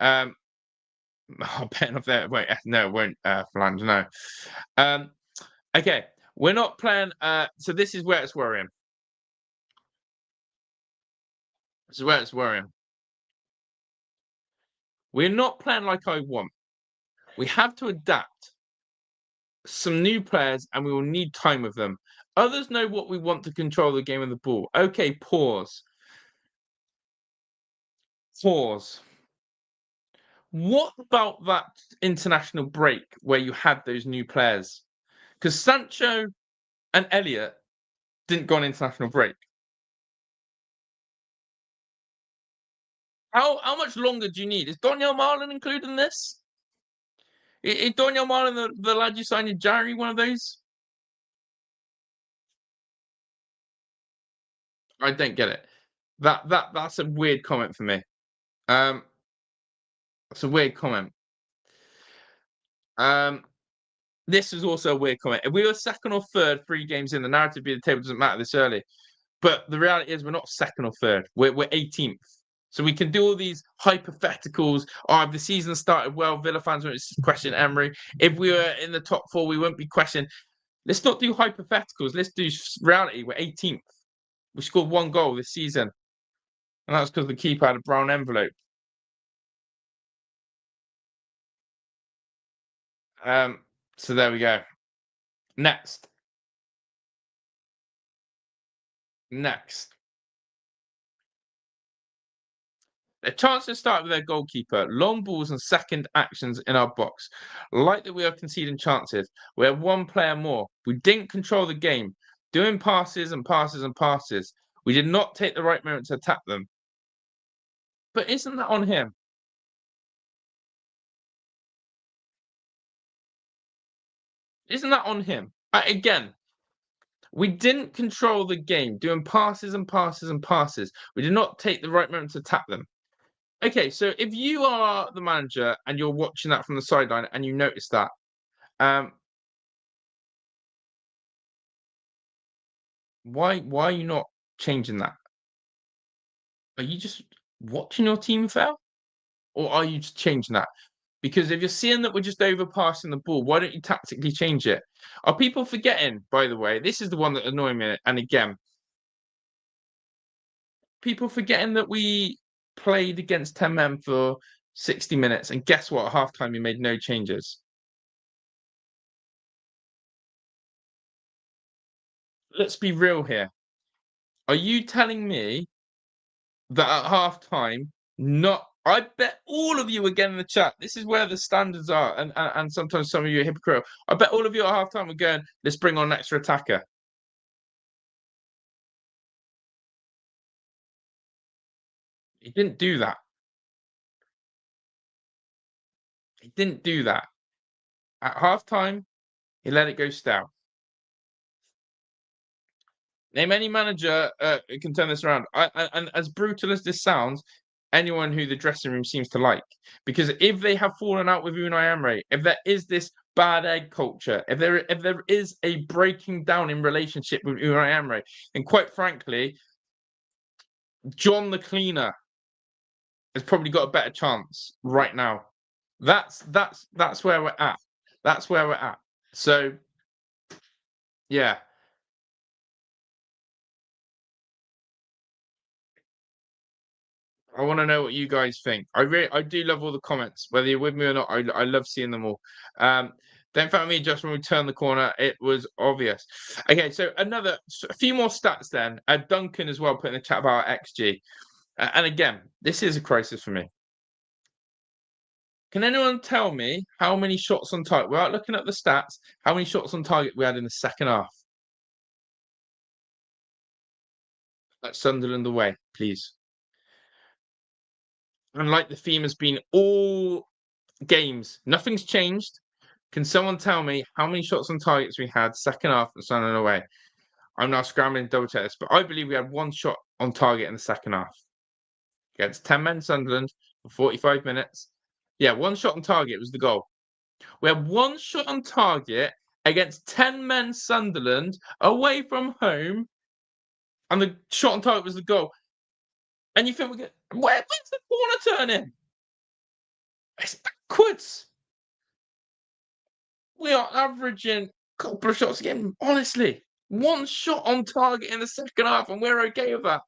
I'll bet off there. Wait, no, it won't, Flange, no. Okay, we're not playing... so this is where it's worrying. This is where it's worrying. We're not playing like I want. We have to adapt some new players and we will need time with them. Others know what we want to control the game of the ball. Okay, pause. Pause. What about that international break where you had those new players? Because Sancho and Elliott didn't go on international break. How much longer do you need? Is Donyell Marlin included in this? Is Donyell Marlin the lad you signed in January one of those? I don't get it. That's a weird comment for me. Um, it's a weird comment. Um, this is also a weird comment. If we were second or third, 3 games in, the narrative be the table doesn't matter this early. But the reality is, we're not second or third. We're 18th. So we can do all these hypotheticals. Oh, if the season started well, Villa fans won't question Emery. If we were in the top 4, we won't be questioned. Let's not do hypotheticals. Let's do reality. We're 18th. We scored 1 goal this season, and that's because the keeper had a brown envelope. So there we go. Next. A chance to start with their goalkeeper, long balls and second actions in our box. Like that we are conceding chances. We have one player more. We didn't control the game, doing passes and passes and passes. We did not take the right moment to attack them. But isn't that on him? Isn't that on him? Again, we didn't control the game, doing passes and passes and passes. We did not take the right moment to attack them. Okay, so if you are the manager and you're watching that from the sideline and you notice that, um, why are you not changing that? Are you just watching your team fail, or are you just changing that? Because if you're seeing that we're just overpassing the ball, why don't you tactically change it? Are people forgetting, by the way, this is the one that annoys me, and again, people forgetting that we played against 10 men for 60 minutes, and guess what? At halftime, we made no changes. Let's be real here. Are you telling me that at halftime, not I bet all of you again in the chat, this is where the standards are, and sometimes some of you are hypocritical. I bet all of you at halftime are going, let's bring on an extra attacker. He didn't do that. He didn't do that. At halftime, he let it go stale. Name any manager who can turn this around. And as brutal as this sounds, anyone who the dressing room seems to like. Because if they have fallen out with Unai Emery, if there is this bad egg culture, if there is a breaking down in relationship with Unai Emery, then quite frankly, John the Cleaner has probably got a better chance right now. That's where we're at. That's where we're at. So yeah. I want to know what you guys think. I do love all the comments, whether you're with me or not. I love seeing them all. Don't find me just when we turn the corner. It was obvious. Okay, so a few more stats then. Duncan as well put in the chat about XG. And again, this is a crisis for me. Can anyone tell me how many shots on target, without looking at the stats, how many shots on target we had in the second half? That's Sunderland away, please. And like the theme has been all games, nothing's changed. Can someone tell me how many shots on targets we had second half and Sunderland away? I'm now scrambling to double check this, but I believe we had 1 shot on target in the second half against 10 men Sunderland for 45 minutes. Yeah, 1 shot on target was the goal. We had 1 shot on target against 10 men Sunderland away from home, and the shot on target was the goal. And you think where's the corner turning? It's backwards. We are averaging a couple of shots a game. Honestly, 1 shot on target in the second half, and we're okay with that.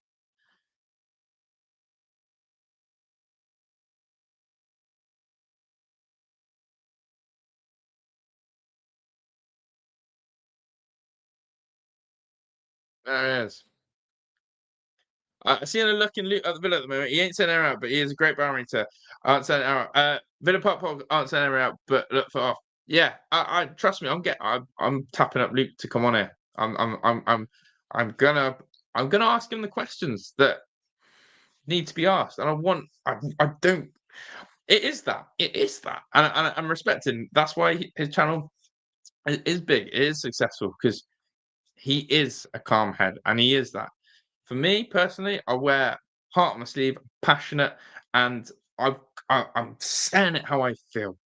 There it is. I see him looking Luke at the Villa at the moment. He ain't sending her out, but he is a great barometer. Aren't sending her out. Villa Pop aren't sending her out, but look for off. Yeah, I trust me. I'm tapping up Luke to come on here. I'm gonna I'm gonna ask him the questions that need to be asked, and I don't. It is that. It is that, and I'm respecting. That's why his channel is big. It is successful because he is a calm head, and he is that. For me personally, I wear heart on my sleeve, passionate, and I, I'm saying it how I feel.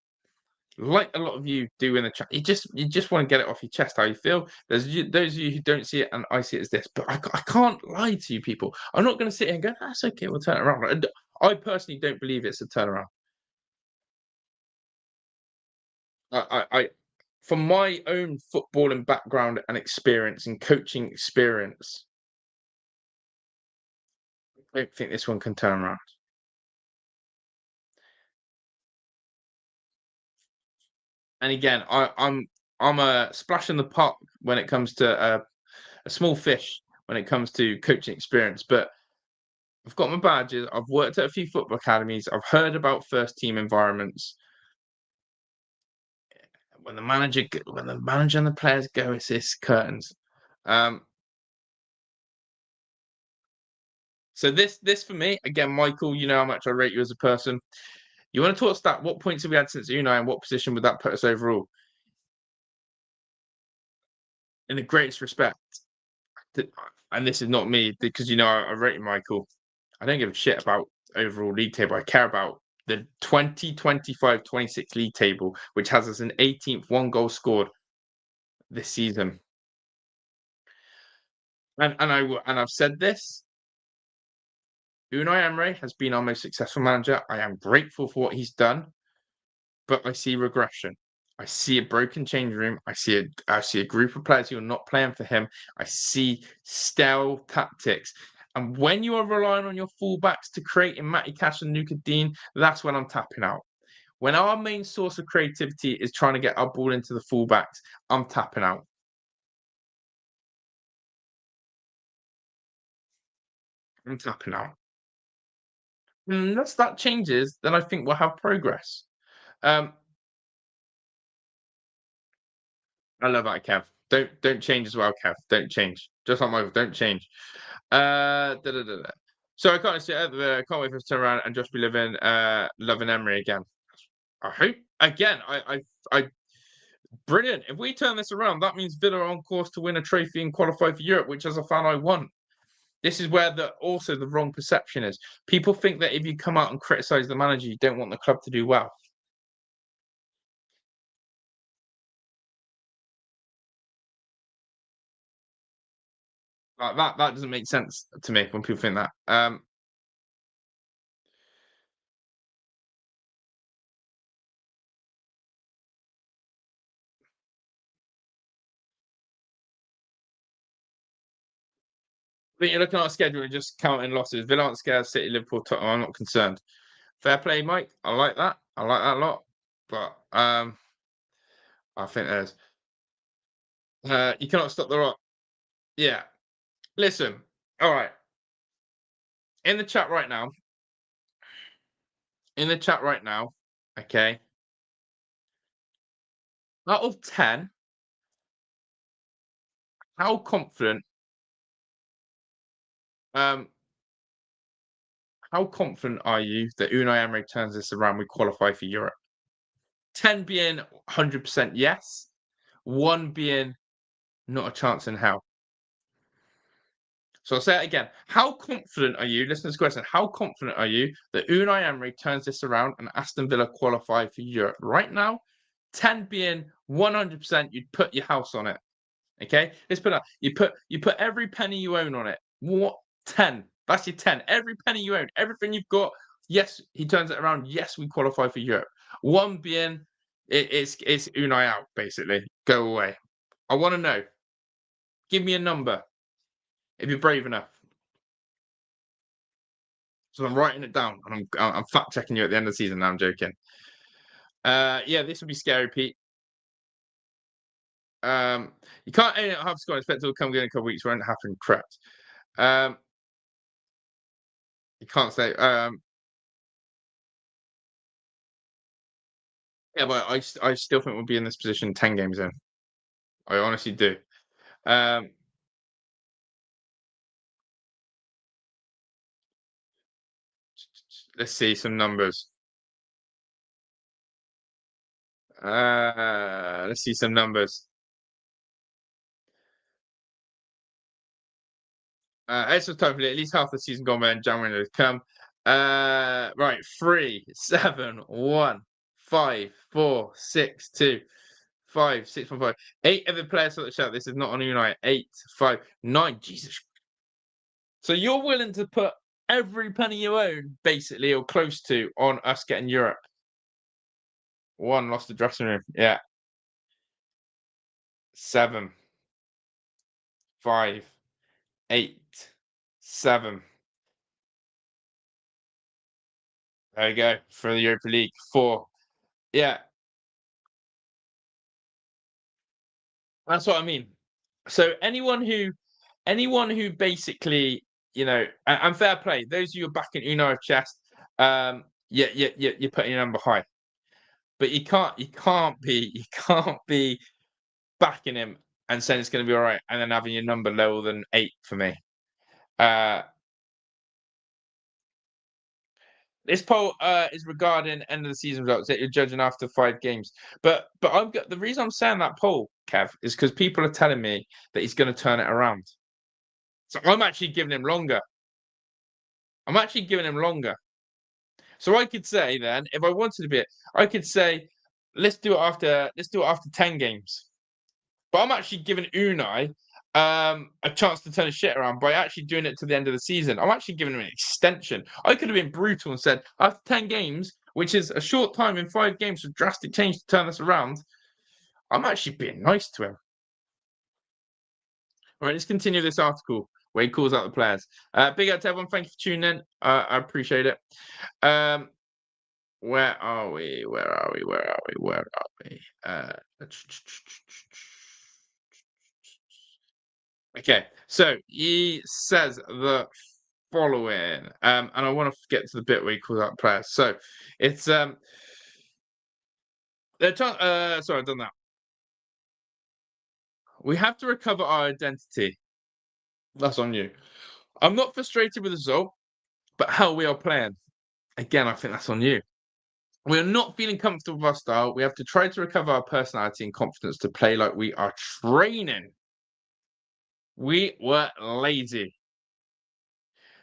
Like a lot of you do in the chat, you just want to get it off your chest how you feel. Those of you who don't see it, and I see it as this, but I can't lie to you people. I'm not going to sit here and go, "That's okay, we'll turn it around." I personally don't believe it's a turnaround. I from my own footballing background and experience and coaching experience, I don't think this one can turn around. And again, I'm a splash in the pot when it comes to a small fish when it comes to coaching experience. But I've got my badges. I've worked at a few football academies. I've heard about first team environments. When the manager and the players go, it's curtains. Um, so this for me again, Michael. You know how much I rate you as a person. You want to talk stat? What points have we had since Unai, and what position would that put us overall? In the greatest respect, and this is not me because you know I rate Michael. I don't give a shit about overall league table. I care about the 2025-26 league table, which has us an 18th, one goal scored this season. And I've said this. Unai Emery has been our most successful manager. I am grateful for what he's done, but I see regression. I see a broken change room. I see a group of players who are not playing for him. I see stale tactics. And when you are relying on your fullbacks to create in Matty Cash and Nuka Dean, that's when I'm tapping out. When our main source of creativity is trying to get our ball into the fullbacks, I'm tapping out. I'm tapping out. Unless that changes, then I think we'll have progress. Um, I love that, Kev. Don't change as well, Kev. Don't change. Just like Michael, don't change. Da, da, da, da. So I can't see I can't wait for us to turn around and just be loving Emery again. I hope again. I brilliant. If we turn this around, that means Villa are on course to win a trophy and qualify for Europe, which as a fan I want. This is where also the wrong perception is. People think that if you come out and criticize the manager, you don't want the club to do well. Like that doesn't make sense to me when people think that. But you're looking at our schedule and just counting losses. Villa aren't scared. City, Liverpool, Tottenham. I'm not concerned. Fair play, Mike. I like that. I like that a lot. But I think there's you cannot stop the rock. Yeah. Listen. All right. In the chat right now. In the chat right now. Okay. Out of 10, how confident um how confident are you that Unai Emery turns this around, we qualify for Europe? 10 being 100% yes, 1 being not a chance in hell. So I'll say it again. How confident are you? Listen to this question. How confident are you that Unai Emery turns this around and Aston Villa qualify for Europe? Right now, 10 being 100%, you'd put your house on it. Okay? Let's put that. You put every penny you own on it. What? 10. That's your 10. Every penny you own, everything you've got. Yes, he turns it around. Yes, we qualify for Europe. 1 being it's Unai out, basically. Go away. I want to know. Give me a number if you're brave enough. So I'm writing it down and I'm fact checking you at the end of the season. Now I'm joking. Yeah, this would be scary, Pete. You can't aim at half score and expect it will come in a couple of weeks. Won't happen. Correct. Um, you can't say. Yeah, but I still think we'll be in this position 10 games in. I honestly do. Um, let's see some numbers. Let's see some numbers. Extra time, at least half the season gone by in January to come. Right, 3, 7, 1, 5, 4, 6, 2, 5, 6, 1, 5. 8 of the players sort of shout. This is not on Unai. 8, 5, 9. Jesus. So you're willing to put every penny you own, basically, or close to, on us getting Europe. 1 lost the dressing room. Yeah. 7, 5, 8, 7. There you go for the Europa League. 4. Yeah, that's what I mean. So anyone who basically, and fair play, those of you who are backing Unai of chest, you're putting your number high. But you can't be backing him and saying it's gonna be all right, and then having your number lower than 8 for me. Uh, this poll is regarding end of the season results that you're judging after 5 games. But the reason I'm saying that poll, Kev, is because people are telling me that he's gonna turn it around. So I'm actually giving him longer. So I could say then, if I wanted to be it, I could say, let's do it after 10 games. But I'm actually giving Unai a chance to turn his shit around by actually doing it to the end of the season. I'm actually giving him an extension. I could have been brutal and said, after 10 games, which is a short time in 5 games for drastic change to turn this around, I'm actually being nice to him. All right, let's continue this article where he calls out the players. Big up to everyone. Thank you for tuning in. I appreciate it. Where are we? Okay, so he says the following, and I want to get to the bit where he calls out players. So it's sorry, I've done that. We have to recover our identity. That's on you. I'm not frustrated with the result, but how we are playing. Again, I think that's on you. We are not feeling comfortable with our style. We have to try to recover our personality and confidence to play like we are training. We were lazy.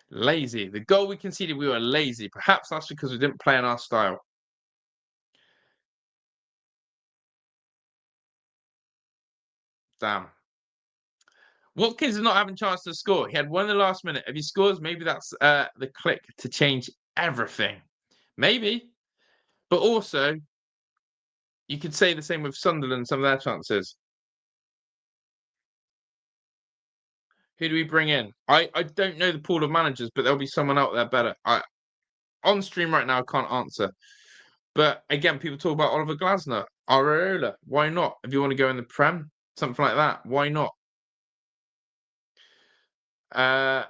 Lazy. The goal we conceded, we were lazy. Perhaps that's because we didn't play in our style. Damn. Watkins is not having a chance to score. He had one in the last minute. If he scores, maybe that's the click to change everything. Maybe. But also, you could say the same with Sunderland, some of their chances. Who do we bring in? I don't know the pool of managers, but there'll be someone out there better. On stream right now, I can't answer. But again, people talk about Oliver Glasner, Areola. Why not? If you want to go in the Prem, something like that, why not? Uh,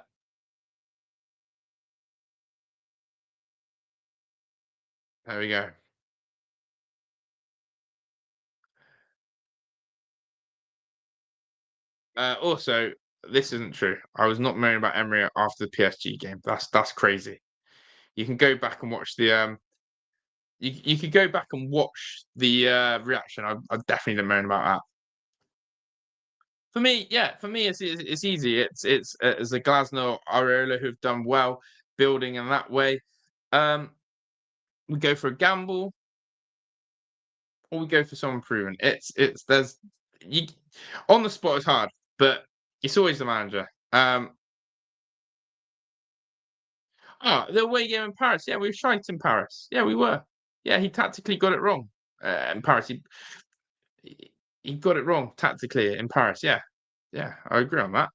there we go. Also, this isn't true. I was not moaning about Emery after the PSG game. That's crazy. You can go back and watch the you could go back and watch the reaction. I definitely didn't moan about that. For me, yeah, it's easy. It's as a Glasner, Areola who've done well building in that way. We go for a gamble, or we go for someone proven. It's there's you on the spot is hard, but it's always the manager. The away game in Paris. Yeah, we were shite in Paris. Yeah, we were. Yeah, he tactically got it wrong. In Paris, he got it wrong tactically in Paris. Yeah, yeah, I agree on that.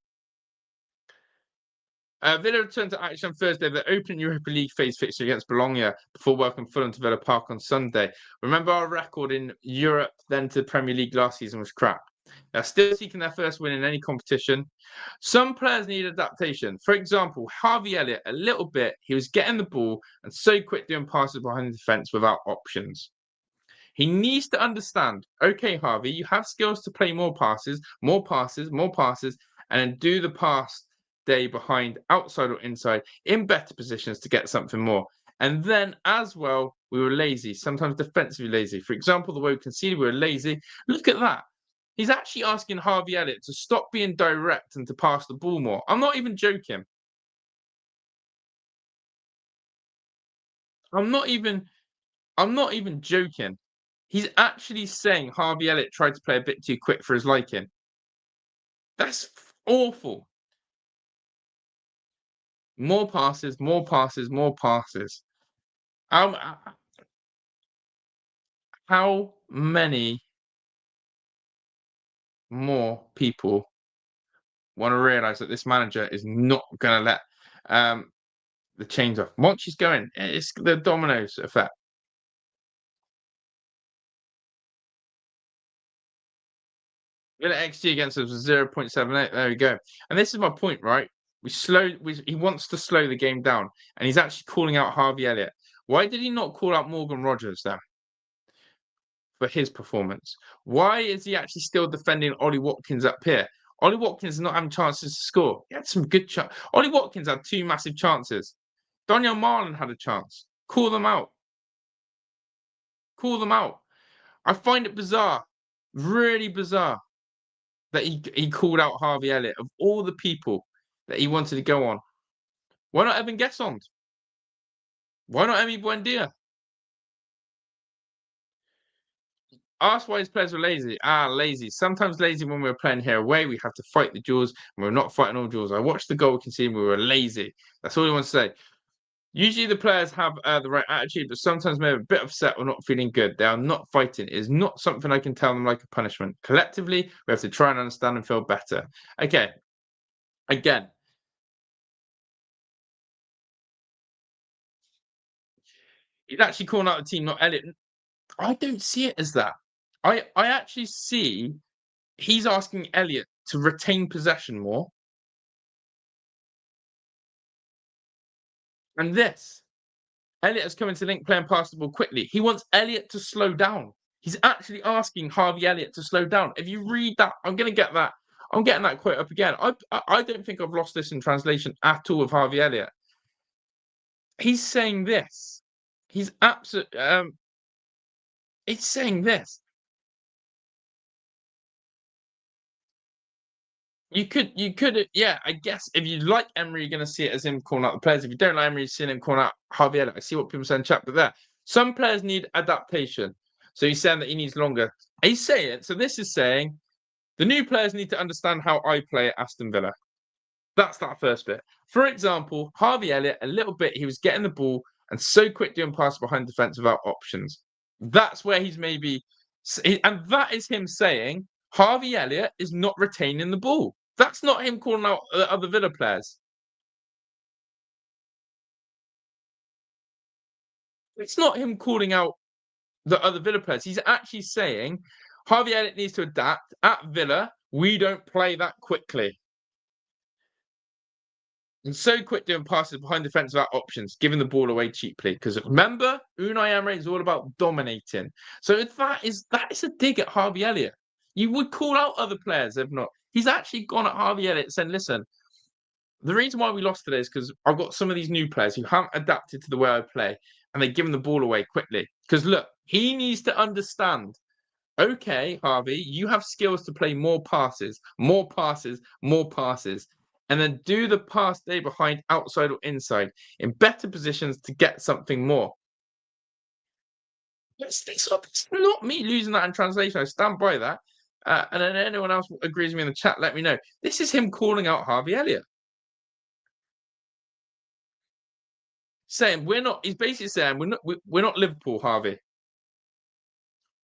Villa returned to action on Thursday. The opening Europa League phase fixture against Bologna before welcoming Fulham to Villa Park on Sunday. Remember our record in Europe then to the Premier League last season was crap. They're still seeking their first win in any competition. Some players need adaptation. For example, Harvey Elliott, a little bit, he was getting the ball and so quick doing passes behind the defence without options. He needs to understand, okay, Harvey, you have skills to play more passes, more passes, more passes, and then do the pass day behind, outside or inside, in better positions to get something more. And then, as well, we were lazy, sometimes defensively lazy. For example, the way we conceded, we were lazy. Look at that. He's actually asking Harvey Elliott to stop being direct and to pass the ball more. I'm not even joking. I'm not even I'm not even joking. He's actually saying Harvey Elliott tried to play a bit too quick for his liking. That's awful. More passes, more passes, more passes. How many more people want to realise that this manager is not going to let the chains off? Monchi's going. It's the dominoes effect. Villa XG against us was 0.78. There we go. And this is my point, right? He wants to slow the game down, and he's actually calling out Harvey Elliott. Why did he not call out Morgan Rogers then for his performance? Why is he actually still defending Ollie Watkins up here? Ollie Watkins is not having chances to score. He had some good chances. Ollie Watkins had two massive chances. Daniel Marlin had a chance. Call them out. Call them out. I find it bizarre, really bizarre, that he called out Harvey Elliott of all the people that he wanted to go on. Why not Evan Gessond? Why not Emi Buendia? Ask why his players were lazy. Lazy. Sometimes lazy when we were playing here away. We have to fight the duels, and we're not fighting all duels. I watched the goal we conceded. We were lazy. That's all he wants to say. Usually the players have the right attitude, but sometimes they're a bit upset or not feeling good. They are not fighting. It is not something I can tell them like a punishment. Collectively, we have to try and understand and feel better. Okay. Again, he's actually calling out the team, not Elliott. I don't see it as that. I actually see he's asking Elliott to retain possession more. And this, Elliott has come into link playing past the ball quickly. He wants Elliott to slow down. He's actually asking Harvey Elliott to slow down. If you read that, I'm going to get that. I'm getting that quote up again. I don't think I've lost this in translation at all with Harvey Elliott. He's saying this. He's absolutely. He's saying this. You could, yeah. I guess if you like Emery, you're going to see it as him calling out the players. If you don't like Emery, you're seeing him calling out Harvey Elliott. I see what people say in chat, but there, some players need adaptation. So he's saying that he needs longer. He's saying, so this is saying the new players need to understand how I play at Aston Villa. That's that first bit. For example, Harvey Elliott, a little bit, he was getting the ball and so quick doing passes behind defence without options. That's where he's maybe, and that is him saying Harvey Elliott is not retaining the ball. That's not him calling out other Villa players. It's not him calling out the other Villa players. He's actually saying Harvey Elliott needs to adapt. At Villa, we don't play that quickly. And so quick doing passes behind defence without options, giving the ball away cheaply. Because remember, Unai Emery is all about dominating. So if that is a dig at Harvey Elliott. You would call out other players if not. He's actually gone at Harvey Elliott saying, listen, the reason why we lost today is because I've got some of these new players who haven't adapted to the way I play and they're giving the ball away quickly. Because look, he needs to understand, okay, Harvey, you have skills to play more passes, more passes, more passes, and then do the pass day behind, outside or inside in better positions to get something more. It's not me losing that in translation. I stand by that. And then anyone else agrees with me in the chat, let me know. This is him calling out Harvey Elliott. Saying we're not. He's basically saying we're not Liverpool, Harvey.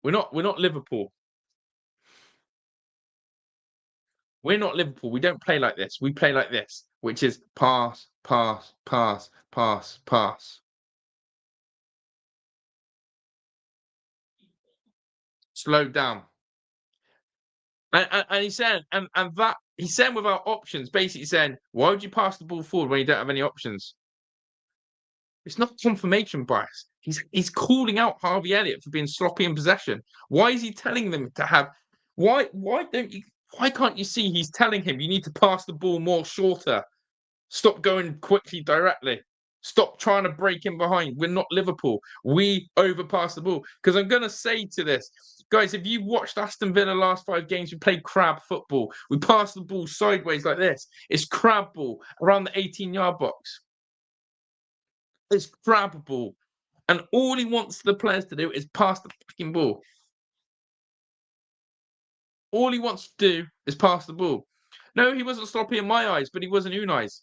We're not Liverpool. We're not Liverpool. We don't play like this. We play like this, which is pass, pass, pass, pass, pass. Slow down. And he's saying, and that he's saying without options, basically saying, why would you pass the ball forward when you don't have any options? It's not confirmation bias. He's calling out Harvey Elliott for being sloppy in possession. Why is he telling them to have? Why don't you? Why can't you see he's telling him you need to pass the ball more shorter? Stop going quickly directly. Stop trying to break in behind. We're not Liverpool. We overpass the ball. Because I'm going to say to this, guys, if you watched Aston Villa last 5 games, we played crab football. We pass the ball sideways like this. It's crab ball around the 18-yard box. It's crab ball. And all he wants the players to do is pass the fucking ball. All he wants to do is pass the ball. No, he wasn't sloppy in my eyes, but he was in Unai's.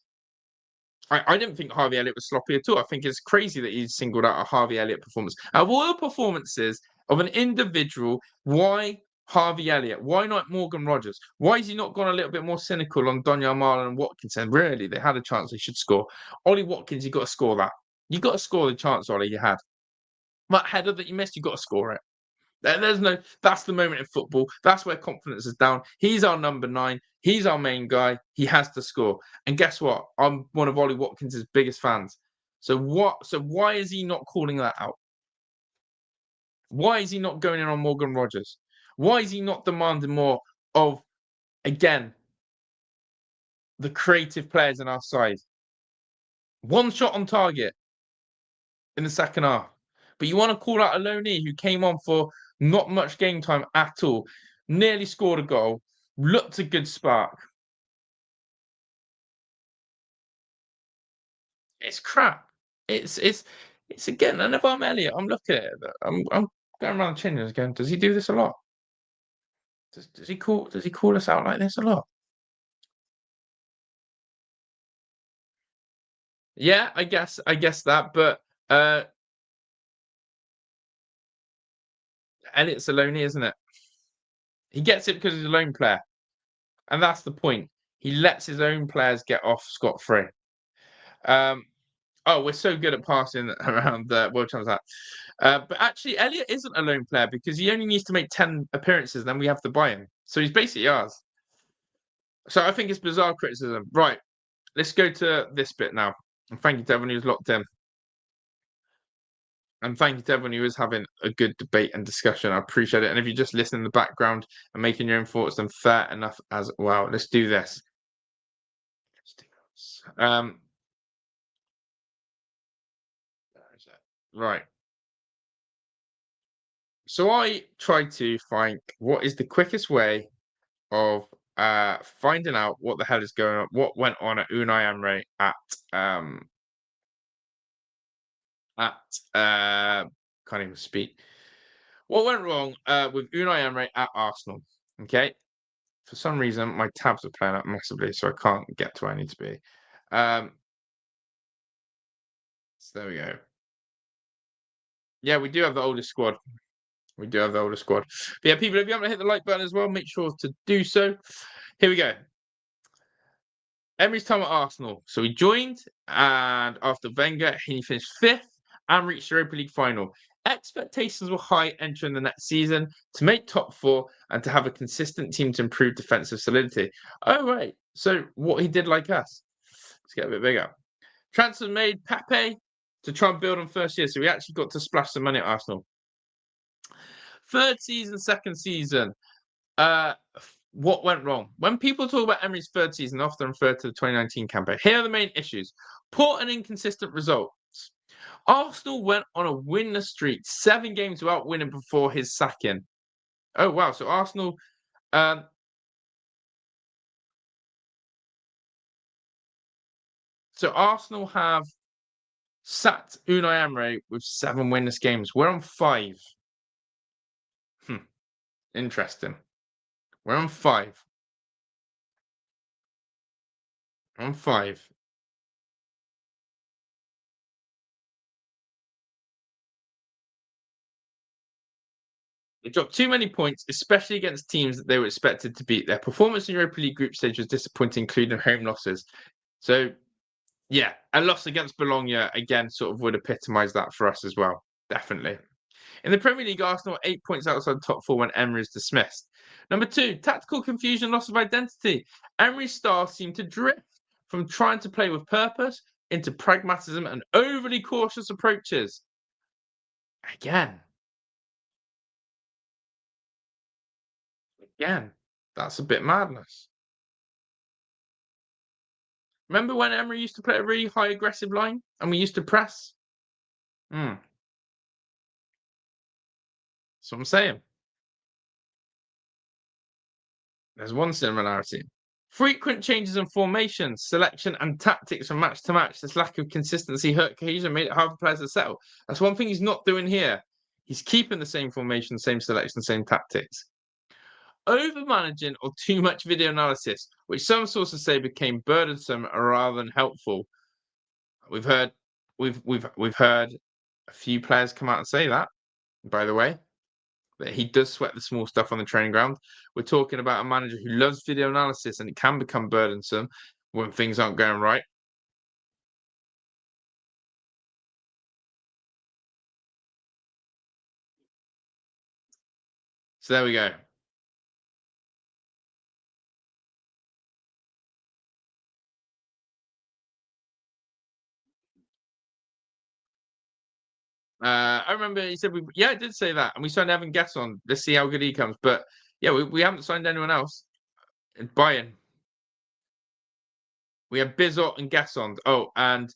I didn't think Harvey Elliott was sloppy at all. I think it's crazy that he singled out a Harvey Elliott performance. Out of all the performances of an individual, why Harvey Elliott? Why not Morgan Rogers? Why has he not gone a little bit more cynical on Donyell Marlon and Watkinson? Really, they had a chance they should score. Ollie Watkins, you got to score that. You got to score the chance, Ollie, you had. That header that you missed, you got to score it. That's the moment in football. That's where confidence is down. He's our number 9. He's our main guy. He has to score. And guess what? I'm one of Ollie Watkins' biggest fans. So why is he not calling that out? Why is he not going in on Morgan Rogers? Why is he not demanding more of, again, the creative players in our side? One shot on target in the second half. But you want to call out a loanee who came on for not much game time at all, nearly scored a goal, looked a good spark. It's crap. It's again, and if I'm Elliott, I'm looking at it. I'm going around the chin and going, does he do this a lot? Does he call us out like this a lot? Yeah, I guess that, but Elliott's a loanee, isn't it? He gets it because he's a lone player. And that's the point. He lets his own players get off scot-free. Oh, we're so good at passing around the World Champions. But actually, Elliott isn't a lone player because he only needs to make 10 appearances, then we have to buy him. So he's basically ours. So I think it's bizarre criticism. Right, let's go to this bit now. And thank you to everyone who's locked in. And thank you to everyone who is having a good debate and discussion. I appreciate it. And if you just listen in the background and making your own thoughts, then fair enough as well. Let's do this. Right. So I tried to find what is the quickest way of finding out what the hell is going on, what went on at Unai Emery at can't even speak. What went wrong with Unai Emery at Arsenal? Okay. For some reason, my tabs are playing up massively, so I can't get to where I need to be. So there we go. Yeah, we do have the oldest squad. We do have the oldest squad. But yeah, people, if you haven't hit the like button as well, make sure to do so. Here we go. Emery's time at Arsenal. So he joined, and after Wenger, he finished 5th and reached the Europa League final. Expectations were high entering the next season to make top 4 and to have a consistent team to improve defensive solidity. Oh, right. So what he did like us. Let's get a bit bigger. Transfer made Pepe to try and build on first year. So we actually got to splash some money at Arsenal. Third season, second season. What went wrong? When people talk about Emery's third season, often refer to the 2019 campaign. Here are the main issues. Poor and inconsistent results. Arsenal went on a winless streak, 7 games without winning before his sacking. Oh, wow. So Arsenal... so Arsenal have sacked Unai Emery with 7 winless games. We're on 5. Interesting. We're on 5. On 5. They dropped too many points, especially against teams that they were expected to beat. Their performance in Europa League group stage was disappointing, including home losses. So, yeah, a loss against Bologna, again, sort of would epitomise that for us as well. Definitely. In the Premier League, Arsenal are 8 points outside the top four when Emery is dismissed. Number two, tactical confusion, loss of identity. Emery's style seemed to drift from trying to play with purpose into pragmatism and overly cautious approaches. Again, that's a bit madness. Remember when Emery used to play a really high aggressive line and we used to press? That's what I'm saying. There's one similarity. Frequent changes in formation, selection, and tactics from match to match. This lack of consistency hurt cohesion, made it hard for players to settle. That's one thing he's not doing here. He's keeping the same formation, same selection, same tactics. Over managing or too much video analysis, which some sources say became burdensome rather than helpful. We've heard a few players come out and say that, by the way, that he does sweat the small stuff on the training ground. We're talking about a manager who loves video analysis, and it can become burdensome when things aren't going right. So there we go. I remember he said I did say that, and we signed Evan Gesson. Let's see how good he comes. But yeah, we haven't signed anyone else. In Bayern, we have Bizot and Gesson. Oh, and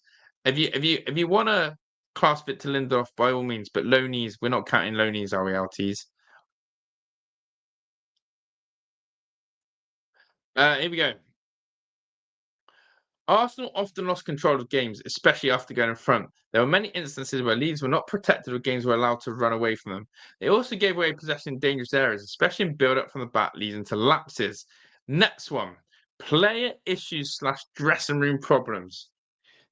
if you want to clasp it to Lindelof, by all means. But loanies, we're not counting loanies, are we, LTs? Here we go. Arsenal often lost control of games, especially after going in front. There were many instances where leads were not protected or games were allowed to run away from them. They also gave away possession in dangerous areas, especially in build-up from the back, leading to lapses. Next one, player issues / dressing room problems.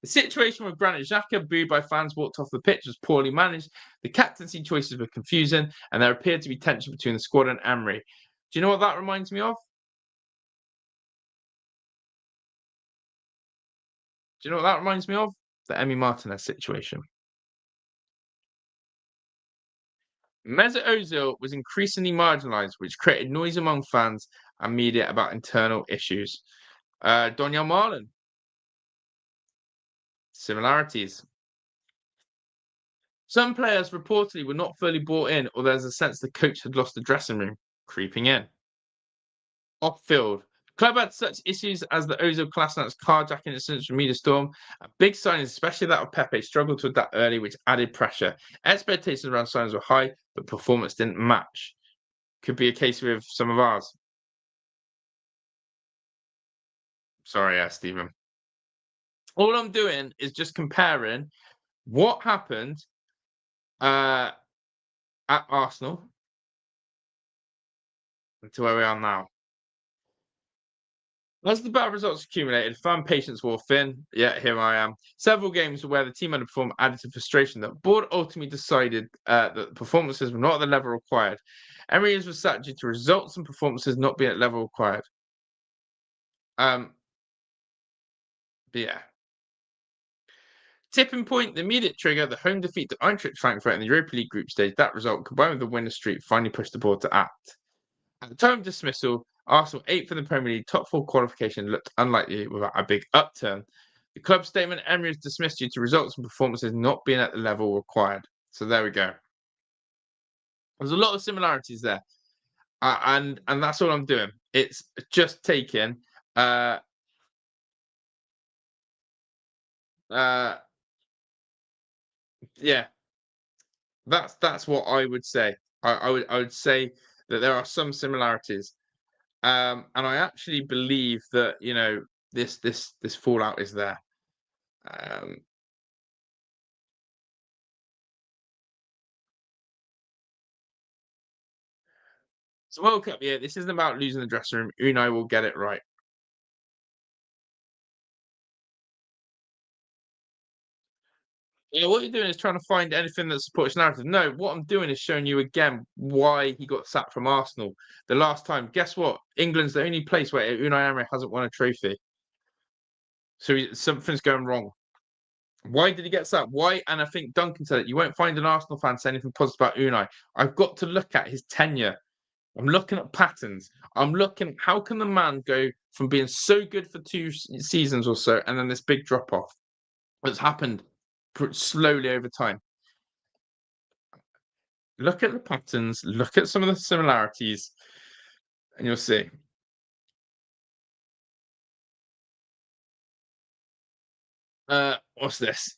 The situation with Granit Xhaka, booed by fans, walked off the pitch, was poorly managed. The captaincy choices were confusing, and there appeared to be tension between the squad and Emery. Do you know what that reminds me of? Do you know what that reminds me of? The Emi Martinez situation. Mesut Ozil was increasingly marginalised, which created noise among fans and media about internal issues. Donyell Marlin, similarities. Some players reportedly were not fully bought in, or there's a sense the coach had lost the dressing room, creeping in. Off field, club had such issues as the Ozil Kolasinac carjacking incident from media storm. Big signings, especially that of Pepe, struggled to adapt early, which added pressure. Expectations around signings were high, but performance didn't match. Could be a case with some of ours. Sorry, Stephen. All I'm doing is just comparing what happened at Arsenal to where we are now. As the bad results accumulated, fan patience wore thin. Yeah, here I am. Several games where the team underperformed added to frustration. The board ultimately decided that the performances were not at the level required. Emery was sacked due to results and performances not being at level required. Yeah. Tipping point, the immediate trigger, the home defeat to Eintracht Frankfurt in the Europa League group stage. That result, combined with the winner streak, finally pushed the board to act. At the time of dismissal, Arsenal, 8th in the Premier League, top four qualification looked unlikely without a big upturn. The club statement, Emery is dismissed due to results and performances not being at the level required. So there we go. There's a lot of similarities there. And that's all I'm doing. It's just taking yeah, that's what I would say. I would say that there are some similarities. And I actually believe that, this fallout is there. So World Cup, yeah, this isn't about losing the dressing room. Unai will get it right. Yeah, what you're doing is trying to find anything that supports narrative. No, what I'm doing is showing you again why he got sacked from Arsenal the last time. Guess what? England's the only place where Unai Emery hasn't won a trophy. So something's going wrong. Why did he get sacked? Why? And I think Duncan said it. You won't find an Arsenal fan say anything positive about Unai. I've got to look at his tenure. I'm looking at patterns. I'm looking. How can the man go from being so good for two seasons or so, and then this big drop off that's happened slowly over time? Look at the patterns. Look at some of the similarities, and you'll see. What's this?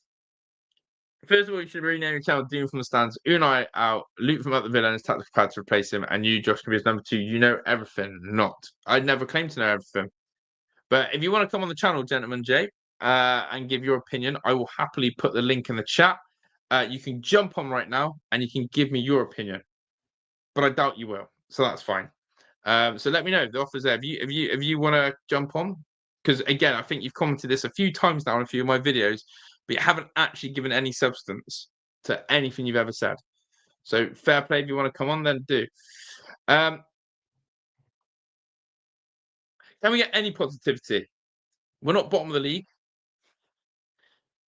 First of all, you should rename your channel Dean from the Stands. Unai out, Luke from at the Villa and his tactical pad to replace him, and you, Josh, can be his number two. You know everything. Not. I never claim to know everything. But if you want to come on the channel, Gentleman Jay, and give your opinion, I will happily put the link in the chat. You can jump on right now and you can give me your opinion. But I doubt you will. So that's fine. So let me know. The offer's there. If you want to jump on, because again, I think you've commented this a few times now on a few of my videos, but you haven't actually given any substance to anything you've ever said. So fair play. If you want to come on, then do. Can we get any positivity? We're not bottom of the league.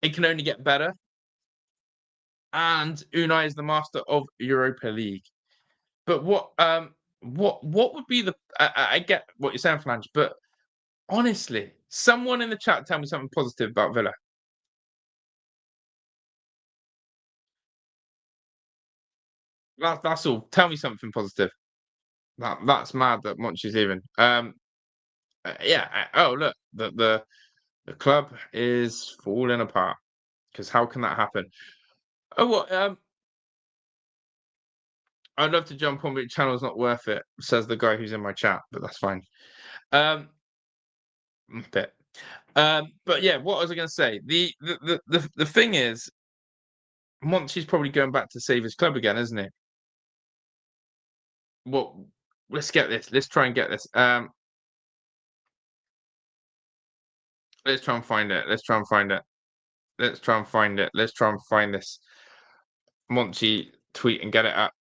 It can only get better. And Unai is the master of Europa League. But what would be the? I get what you're saying, Flange, but honestly, someone in the chat tell me something positive about Villa. That's all. Tell me something positive. That's mad that Monchi's leaving. Yeah. Oh, look, the club is falling apart. Because how can that happen? Oh, what? I'd love to jump on, but your channel's not worth it, says the guy who's in my chat. But that's fine. Bit. But yeah, what was I going to say? The thing is, Monchi's probably going back to save his club again, isn't he? Well, let's get this. Let's try and get this. Let's try and find it. Let's try and find it. Let's try and find it. Let's try and find this Monchi tweet and get it up.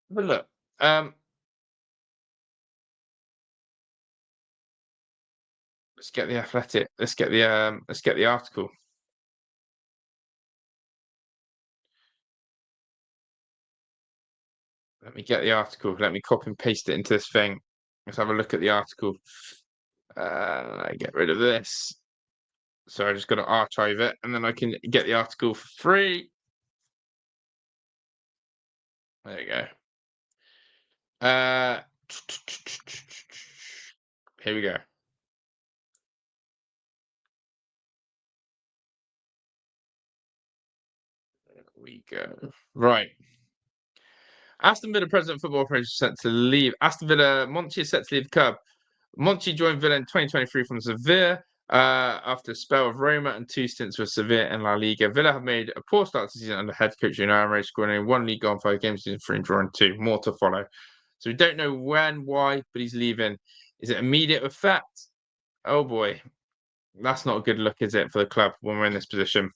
But look, let's get the Athletic. Let's get the article. Let me get the article. Let me copy and paste it into this thing. Let's have a look at the article. Get rid of this. So I just got to archive it, and then I can get the article for free. There you go. Here we go. There we go. Right. Aston Villa president of football operations set to leave. Aston Villa, Monchi is set to leave the club. Monchi joined Villa in 2023 from Sevilla after a spell of Roma and 2 stints with Sevilla in La Liga. Villa have made a poor start to the season under head coach Unai Emery, scoring in 1 league goal in 5 games, season 3 and drawing 2. More to follow. So we don't know when, why, but he's leaving. Is it immediate effect? Oh boy, that's not a good look, is it, for the club when we're in this position?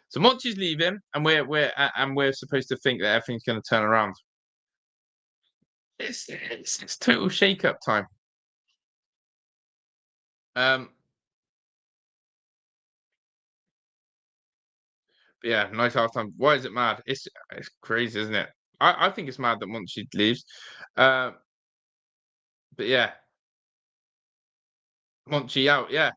So Monchi's leaving, and we're supposed to think that everything's going to turn around. It's total shake-up time. Yeah, nice half time. Why is it mad? It's crazy, isn't it? I think it's mad that Monchi leaves. But yeah, Monchi out. Yeah,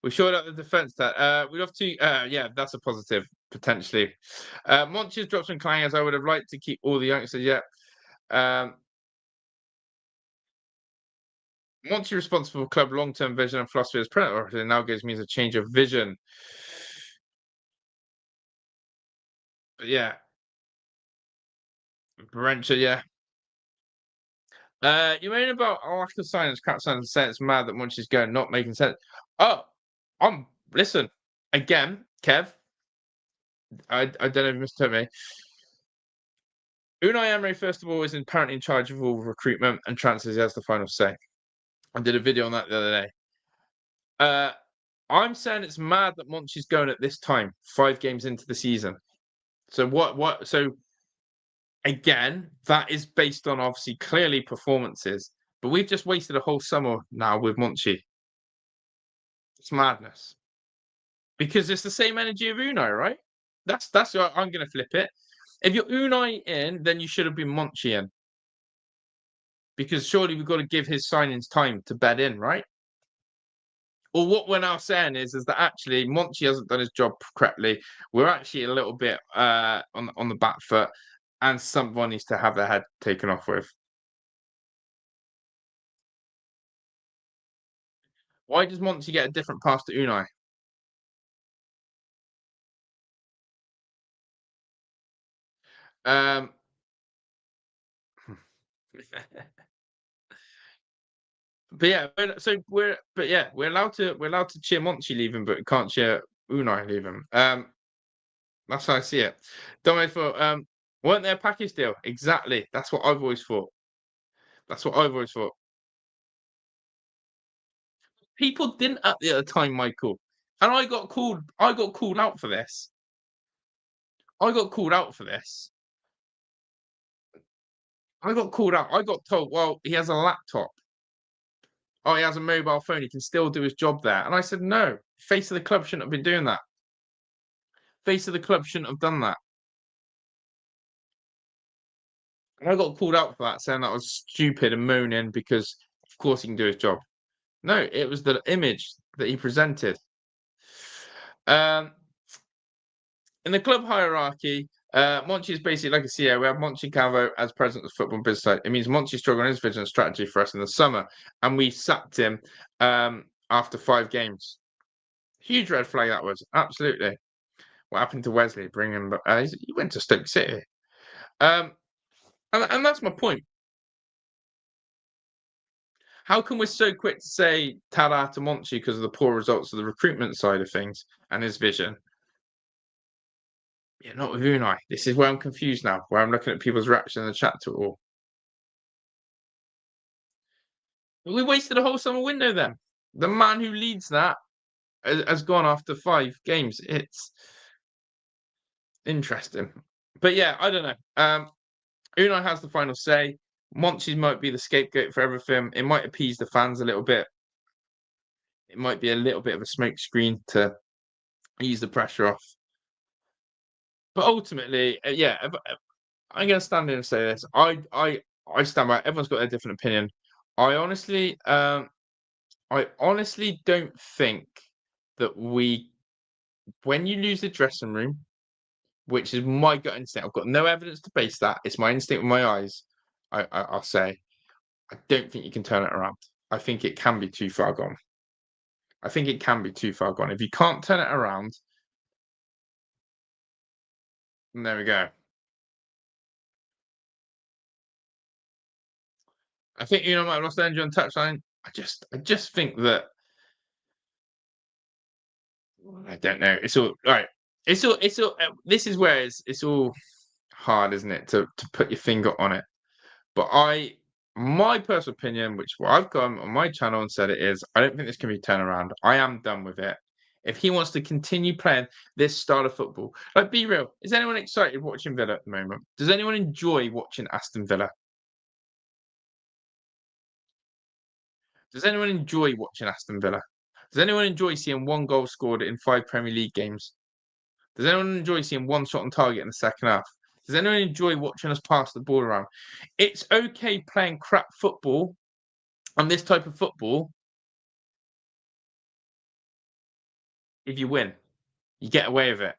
we showed up the defense. That we have to. Yeah, that's a positive potentially. Monchi's dropped some clangers. I would have liked to keep all the youngsters. Yeah. Monchi responsible for club long-term vision and philosophy as president. It now gives me a change of vision. But yeah, Barencha, yeah. You mean about lack of science, crap science, say it's mad that Monchi's going, not making sense. Oh, listen again, Kev. I don't know if you mistook me. Unai Emery, first of all, is apparently in charge of all recruitment and transfers. He has the final say. I did a video on that the other day. I'm saying it's mad that Monchi's going at this time, 5 games into the season. So what? So again, that is based on obviously clearly performances. But we've just wasted a whole summer now with Monchi. It's madness because it's the same energy of Unai, right? That's what I'm going to flip it. If you're Unai in, then you should have been Monchi in because surely we've got to give his signings time to bed in, right? Or what we're now saying is that actually Monchi hasn't done his job correctly. We're actually a little bit on the back foot, and someone needs to have their head taken off with. Why does Monchi get a different pass to Unai? Um, but yeah, we're allowed to cheer Monchi leaving, but we can't cheer Unai leaving. That's how I see it. Don't for weren't there a package deal? Exactly. That's what I've always thought. That's what I've always thought. People didn't at the other time, Michael, and I got called. I got called out for this. I got called out for this. I got called out. I got told, well, he has a laptop. Oh, he has a mobile phone. He can still do his job there. And I said, no. Face of the club shouldn't have been doing that. Face of the club shouldn't have done that. And I got called out for that, saying that was stupid and moaning because, of course, he can do his job. No, it was the image that he presented. Um, in the club hierarchy, Monchi is basically like a CEO. We have Monchi Calvo as president of the football business side. It means Monchi struggled on his vision and strategy for us in the summer, and we sacked him after 5 games. Huge red flag that was, absolutely. What happened to Wesley? Bring him, he went to Stoke City, and that's my point. How come we're so quick to say Tada to Monchi because of the poor results of the recruitment side of things and his vision? Yeah, not with Unai. This is where I'm confused now, where I'm looking at people's reaction in the chat to it all. We wasted a whole summer window then. The man who leads that has gone after 5 games. It's interesting. But yeah, I don't know. Unai has the final say. Monchi might be the scapegoat for everything. It might appease the fans a little bit. It might be a little bit of a smokescreen to ease the pressure off. But ultimately, yeah, I'm going to stand in and say this. I stand by. Everyone's got a different opinion. I honestly, I honestly don't think that when you lose the dressing room, which is my gut instinct, I've got no evidence to base that. It's my instinct with my eyes. I'll say, I don't think you can turn it around. I think it can be too far gone. I think it can be too far gone. If you can't turn it around, there we go. I think might have lost energy on touchline. I just think that I don't know. It's all right. It's all. This is where it's all hard, isn't it, to put your finger on it? But my personal opinion, which what I've gone on my channel and said it is, I don't think this can be turned around. I am done with it. If he wants to continue playing this style of football, like be real, is anyone excited watching Villa at the moment? Does anyone enjoy watching Aston Villa? Does anyone enjoy watching Aston Villa? Does anyone enjoy seeing 1 goal scored in 5 Premier League games? Does anyone enjoy seeing 1 shot on target in the second half? Does anyone enjoy watching us pass the ball around? It's okay playing crap football and this type of football if you win. You get away with it.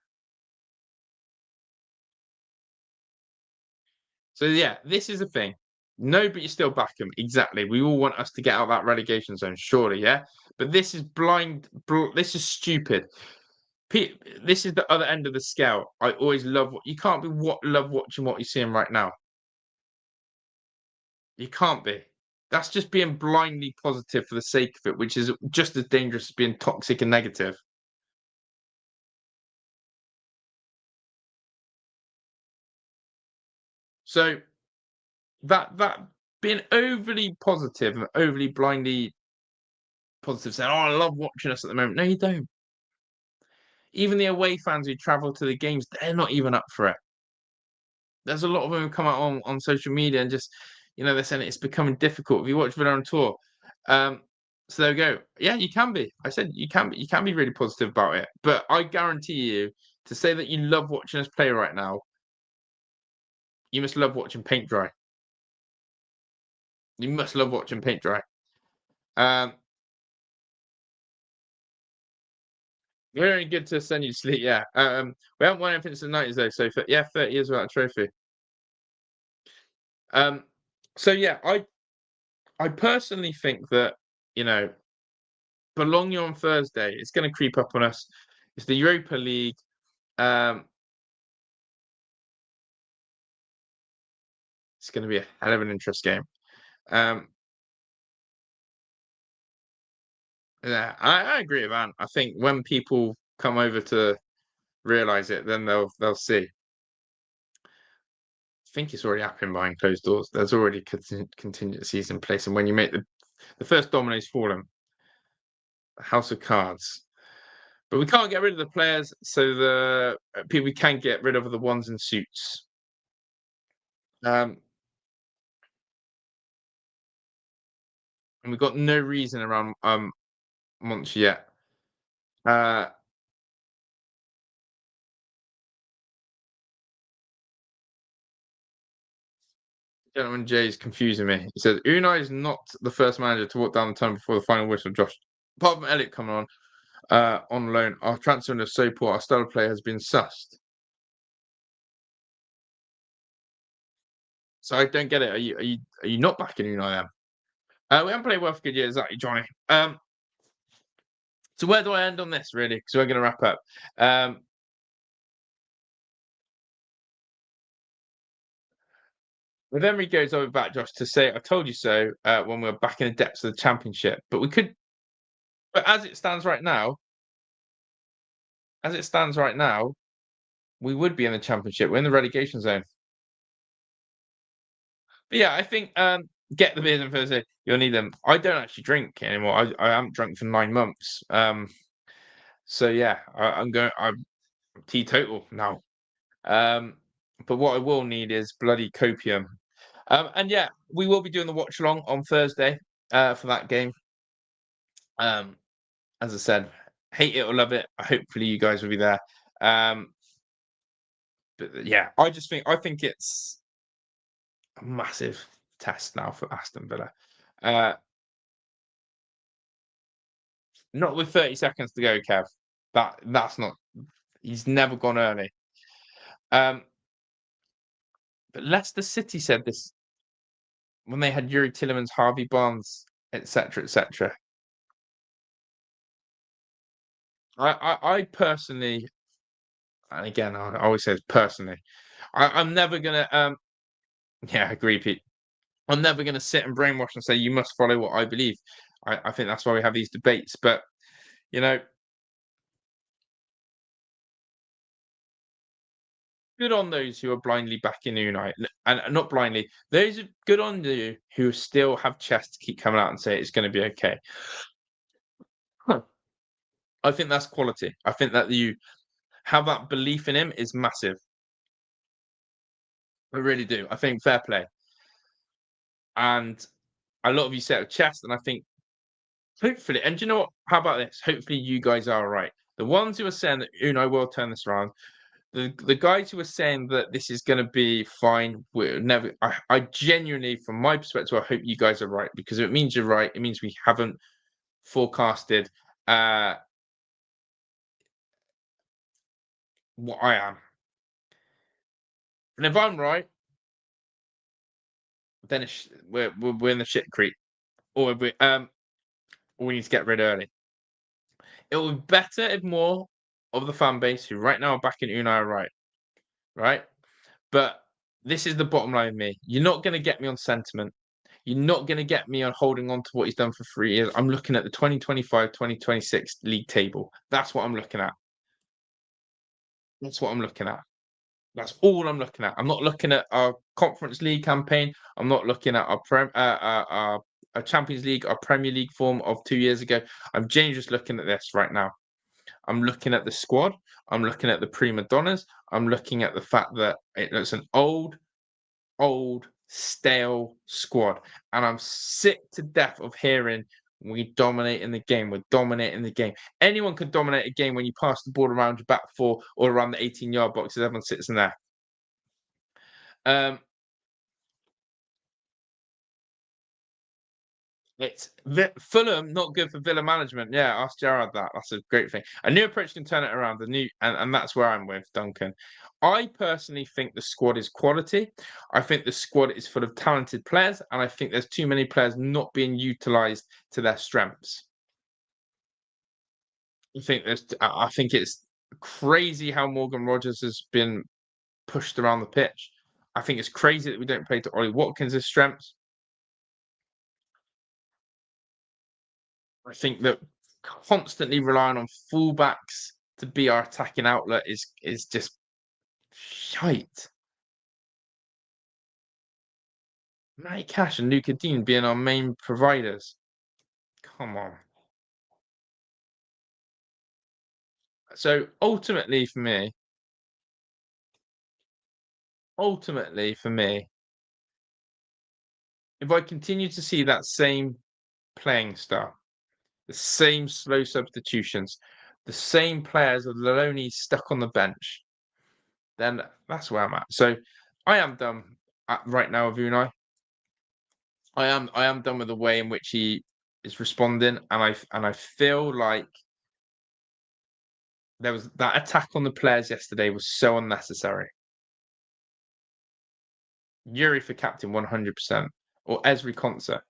So yeah, this is the thing. No, but you still back them. Exactly. We all want us to get out of that relegation zone, surely, yeah. But this is this is stupid. This is the other end of the scale. I always love what you can't be love watching what you're seeing right now. You can't be. That's just being blindly positive for the sake of it, which is just as dangerous as being toxic and negative. So that being overly positive and overly blindly positive, saying, "Oh, I love watching us at the moment." No, you don't. Even the away fans who travel to the games, they're not even up for it. There's a lot of them who come out on social media and just, they're saying it's becoming difficult. If you watch Villa on tour, um, So there we go. Yeah, you can be. I said you can be really positive about it. But I guarantee you, to say that you love watching us play right now, you must love watching paint dry. You must love watching paint dry. Um, Very good to send you to sleep. Yeah. We haven't won anything since the 90s though, so yeah, 30 years without a trophy. Um, so yeah, I personally think that you know Bologna on Thursday, it's going to creep up on us. It's the Europa League. Um, it's going to be a hell of an interest game. Um, yeah, I agree with Ant. I think when people come over to realize it, then they'll see. I think it's already happening behind closed doors. There's already contingencies in place, and when you make the first dominoes falling, house of cards. But we can't get rid of the players, so the people we can get rid of are the ones in suits. Um, and we've got no reason around Monchi yet. Uh, Gentleman J is confusing me. He says Unai is not the first manager to walk down the tunnel before the final whistle. Josh, apart from Elliott coming on loan, our transfer is so poor. Our style of play has been sussed. So I don't get it. Are you not backing Unai then? We haven't played well for good years, exactly, Johnny. So where do I end on this really? Because we're going to wrap up. Um, With Emery goes over back, Josh, to say "I told you so" when we were back in the depths of the Championship. But we could, but as it stands right now, we would be in the Championship. We're in the relegation zone. But yeah, I think get the beers on Thursday. You'll need them. I don't actually drink anymore. I haven't drunk for 9 months. So yeah, I'm teetotal now. Um, but what I will need is bloody copium. And yeah, we will be doing the watch along on Thursday for that game. Um, as I said, hate it or love it. Hopefully, you guys will be there. Um, but yeah, I think it's a massive test now for Aston Villa. Uh, Not with 30 seconds to go, Kev. That's not. He's never gone early. Um, but Leicester City said this when they had Yuri Tillemans, Harvey Barnes, etc., etc. I personally, and again, I always say personally, I'm never gonna. Yeah, I agree, Pete. I'm never going to sit and brainwash and say you must follow what I believe. I think that's why we have these debates. But you know, good on those who are blindly backing Unai, and not blindly. Those are good on you who still have chest to keep coming out and say it's going to be okay. Huh. I think that's quality. I think that you have that belief in him is massive. I really do. I think fair play, and a lot of you set a chest, and I think hopefully. And do you know what? How about this? Hopefully, you guys are right. The ones who are saying that Unai will turn this around, the guys who are saying that this is going to be fine, we're never. I genuinely, from my perspective, I hope you guys are right because if it means you're right, it means we haven't forecasted what I am. And if I'm right, then we're in the shit creek, or we need to get rid early. It would be better if more of the fan base who right now are backing Unai are right? But this is the bottom line of me. You're not going to get me on sentiment. You're not going to get me on holding on to what he's done for 3 years. I'm looking at the 2025-2026 league table. That's what I'm looking at. That's what I'm looking at. That's all I'm looking at. I'm not looking at our Conference League campaign. I'm not looking at our Champions League, our Premier League form of 2 years ago. I'm genuinely just looking at this right now. I'm looking at the squad. I'm looking at the prima donnas. I'm looking at the fact that it looks an old, stale squad. And I'm sick to death of hearing We dominate in the game. We're dominating the game. Anyone can dominate a game when you pass the ball around your back four or around the 18-yard box as everyone sits in there. Um, It's Fulham, not good for Villa management. Yeah, ask Gerrard that. That's a great thing. A new approach can turn it around. And that's where I'm with Duncan. I personally think the squad is quality. I think the squad is full of talented players, and I think there's too many players not being utilised to their strengths. I think it's crazy how Morgan Rogers has been pushed around the pitch. I think it's crazy that we don't play to Ollie Watkins' strengths. I think that constantly relying on fullbacks to be our attacking outlet is just shite. Matty Cash and Luca Dean being our main providers. Come on. So ultimately for me, if I continue to see that same playing style, the same slow substitutions, the same players with Laloni stuck on the bench, then that's where I'm at. So I am done right now with Unai. I am done with the way in which he is responding, and I feel like there was that attack on the players yesterday was so unnecessary. Yuri for captain 100%, or Esri Concert.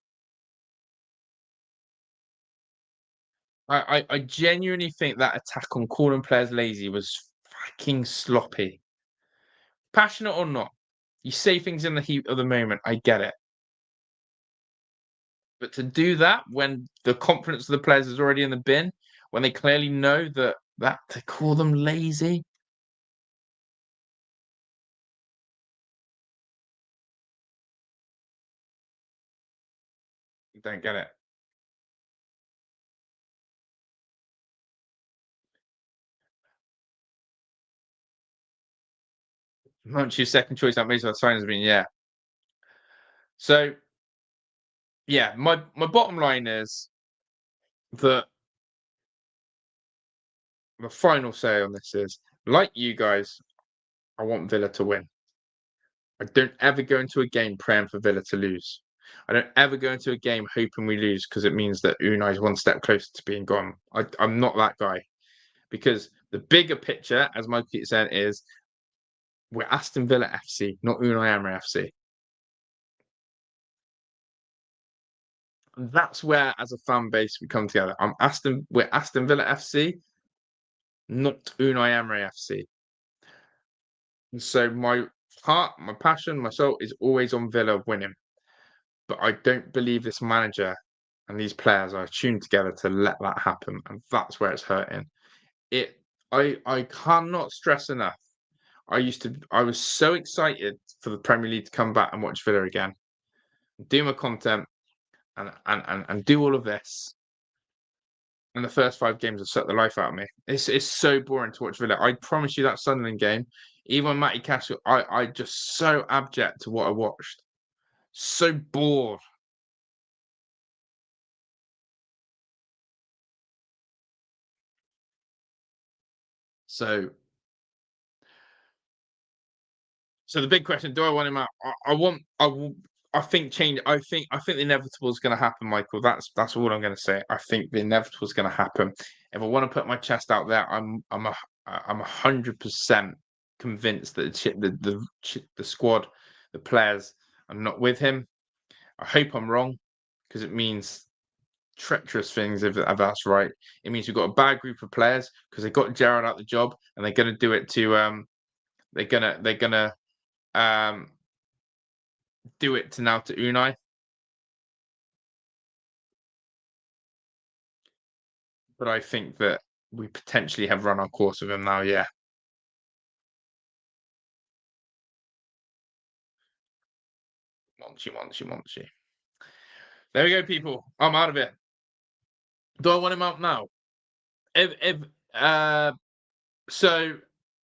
I genuinely think that attack on calling players lazy was fucking sloppy. Passionate or not, you say things in the heat of the moment. I get it. But to do that when the confidence of the players is already in the bin, when they clearly know that to call them lazy, you don't get it. Monchi's second choice at most of the signs has been yeah. So yeah, my bottom line is that the final say on this is like you guys, I want Villa to win. I don't ever go into a game praying for Villa to lose. I don't ever go into a game hoping we lose because it means that Unai is one step closer to being gone. I'm not that guy because the bigger picture, as Mike keeps saying, is we're Aston Villa FC, not Unai Emery FC. And that's where, as a fan base, we come together. We're Aston Villa FC, not Unai Emery FC. And so my heart, my passion, my soul is always on Villa winning. But I don't believe this manager and these players are tuned together to let that happen, and that's where it's hurting. It, I cannot stress enough. I was so excited for the Premier League to come back and watch Villa again, do my content, and do all of this. And the first 5 games have sucked the life out of me. It's so boring to watch Villa. I promise you that Sunderland game, even when Matty Cash, I just so abject to what I watched. So bored. So So the big question: do I want him out? I want. I will. I think change. I think the inevitable is going to happen, Michael. That's all I'm going to say. I think the inevitable is going to happen. If I want to put my chest out there, I'm 100% convinced that the squad, the players, are not with him. I hope I'm wrong because it means treacherous things if that's right. It means we've got a bad group of players because they got Gerrard out the job and they're going to do it to they're gonna um do it to now to Unai, but I think that we potentially have run our course with him now. Yeah, Monchi, Monchi, Monchi. There we go, people. I'm out of it. Do I want him out now? If so,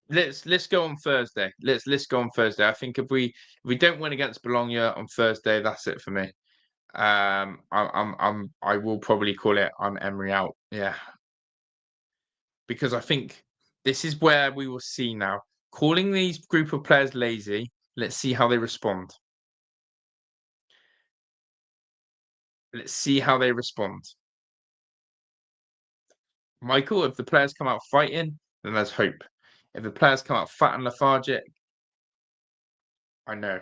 let's go on Thursday. Let's go on Thursday. I think if we don't win against Bologna on Thursday, that's it for me. I will probably call it I'm Emery out. Yeah, because I think this is where we will see now. Calling these group of players lazy. Let's see how they respond. Let's see how they respond. Michael, if the players come out fighting, then there's hope. If the players come out fat and lethargic, I know.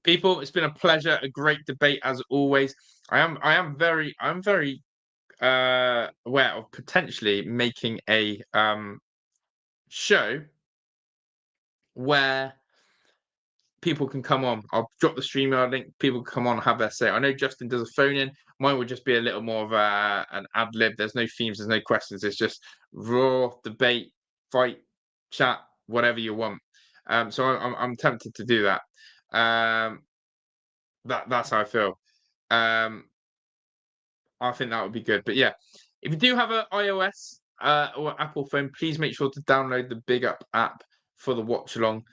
People, it's been a pleasure, a great debate as always. I'm very aware of potentially making a show where people can come on. I'll drop the StreamYard link. People can come on and have their say. I know Justin does a phone in. Mine would just be a little more of an ad lib. There's no themes. There's no questions. It's just raw debate, fight, chat, whatever you want. So I'm tempted to do that. That's how I feel. Um, I think that would be good. But yeah, if you do have an iOS or Apple phone, please make sure to download the Big Up app for the watch along.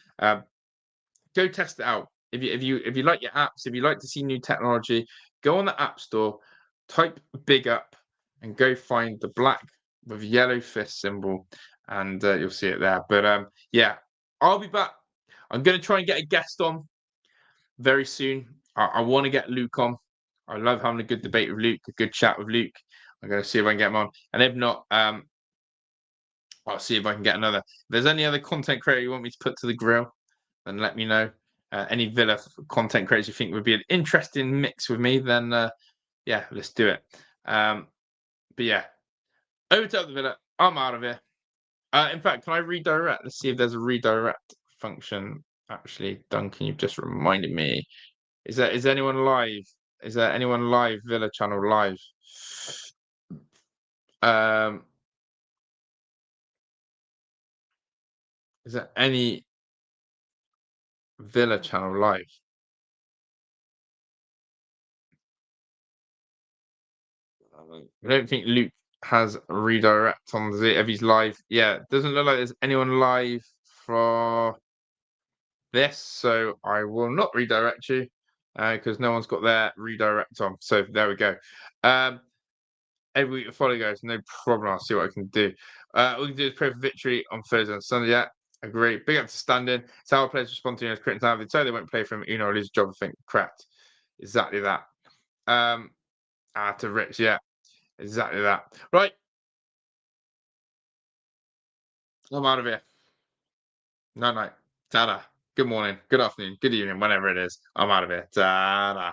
Go test it out. If you like your apps, if you like to see new technology, go on the App Store, type Big Up, and go find the black with yellow fist symbol, and you'll see it there. But yeah, I'll be back. I'm gonna try and get a guest on very soon. I want to get Luke on. I love having a good debate with Luke, a good chat with Luke. I'm gonna see if I can get him on, and if not, I'll see if I can get another. If there's any other content creator you want me to put to the grill, then let me know. Any Villa content creators you think would be an interesting mix with me, then yeah, let's do it. But yeah, over to the Villa. I'm out of here. In fact, can I redirect? Let's see if there's a redirect function. Actually, Duncan, you've just reminded me. Is anyone live? Is there anyone live? Villa channel live? Um, is there any Villa channel live? I don't think Luke has a redirect on the if he's live. Yeah, it doesn't look like there's anyone live for this, so I will not redirect you because no one's got their redirect on. So there we go. Every week follow guys, no problem. I'll see what I can do. All we can do is pray for victory on Thursday and Sunday. Yeah, agree. Big up to standing. It's how our players respond to his critics. They say they won't play for him. Or lose his job. I think correct. Exactly that. To Rich, yeah, exactly that. Right, I'm out of here. Night night. Ta-da. Good morning, good afternoon, good evening, whenever it is. I'm out of here. Ta-da.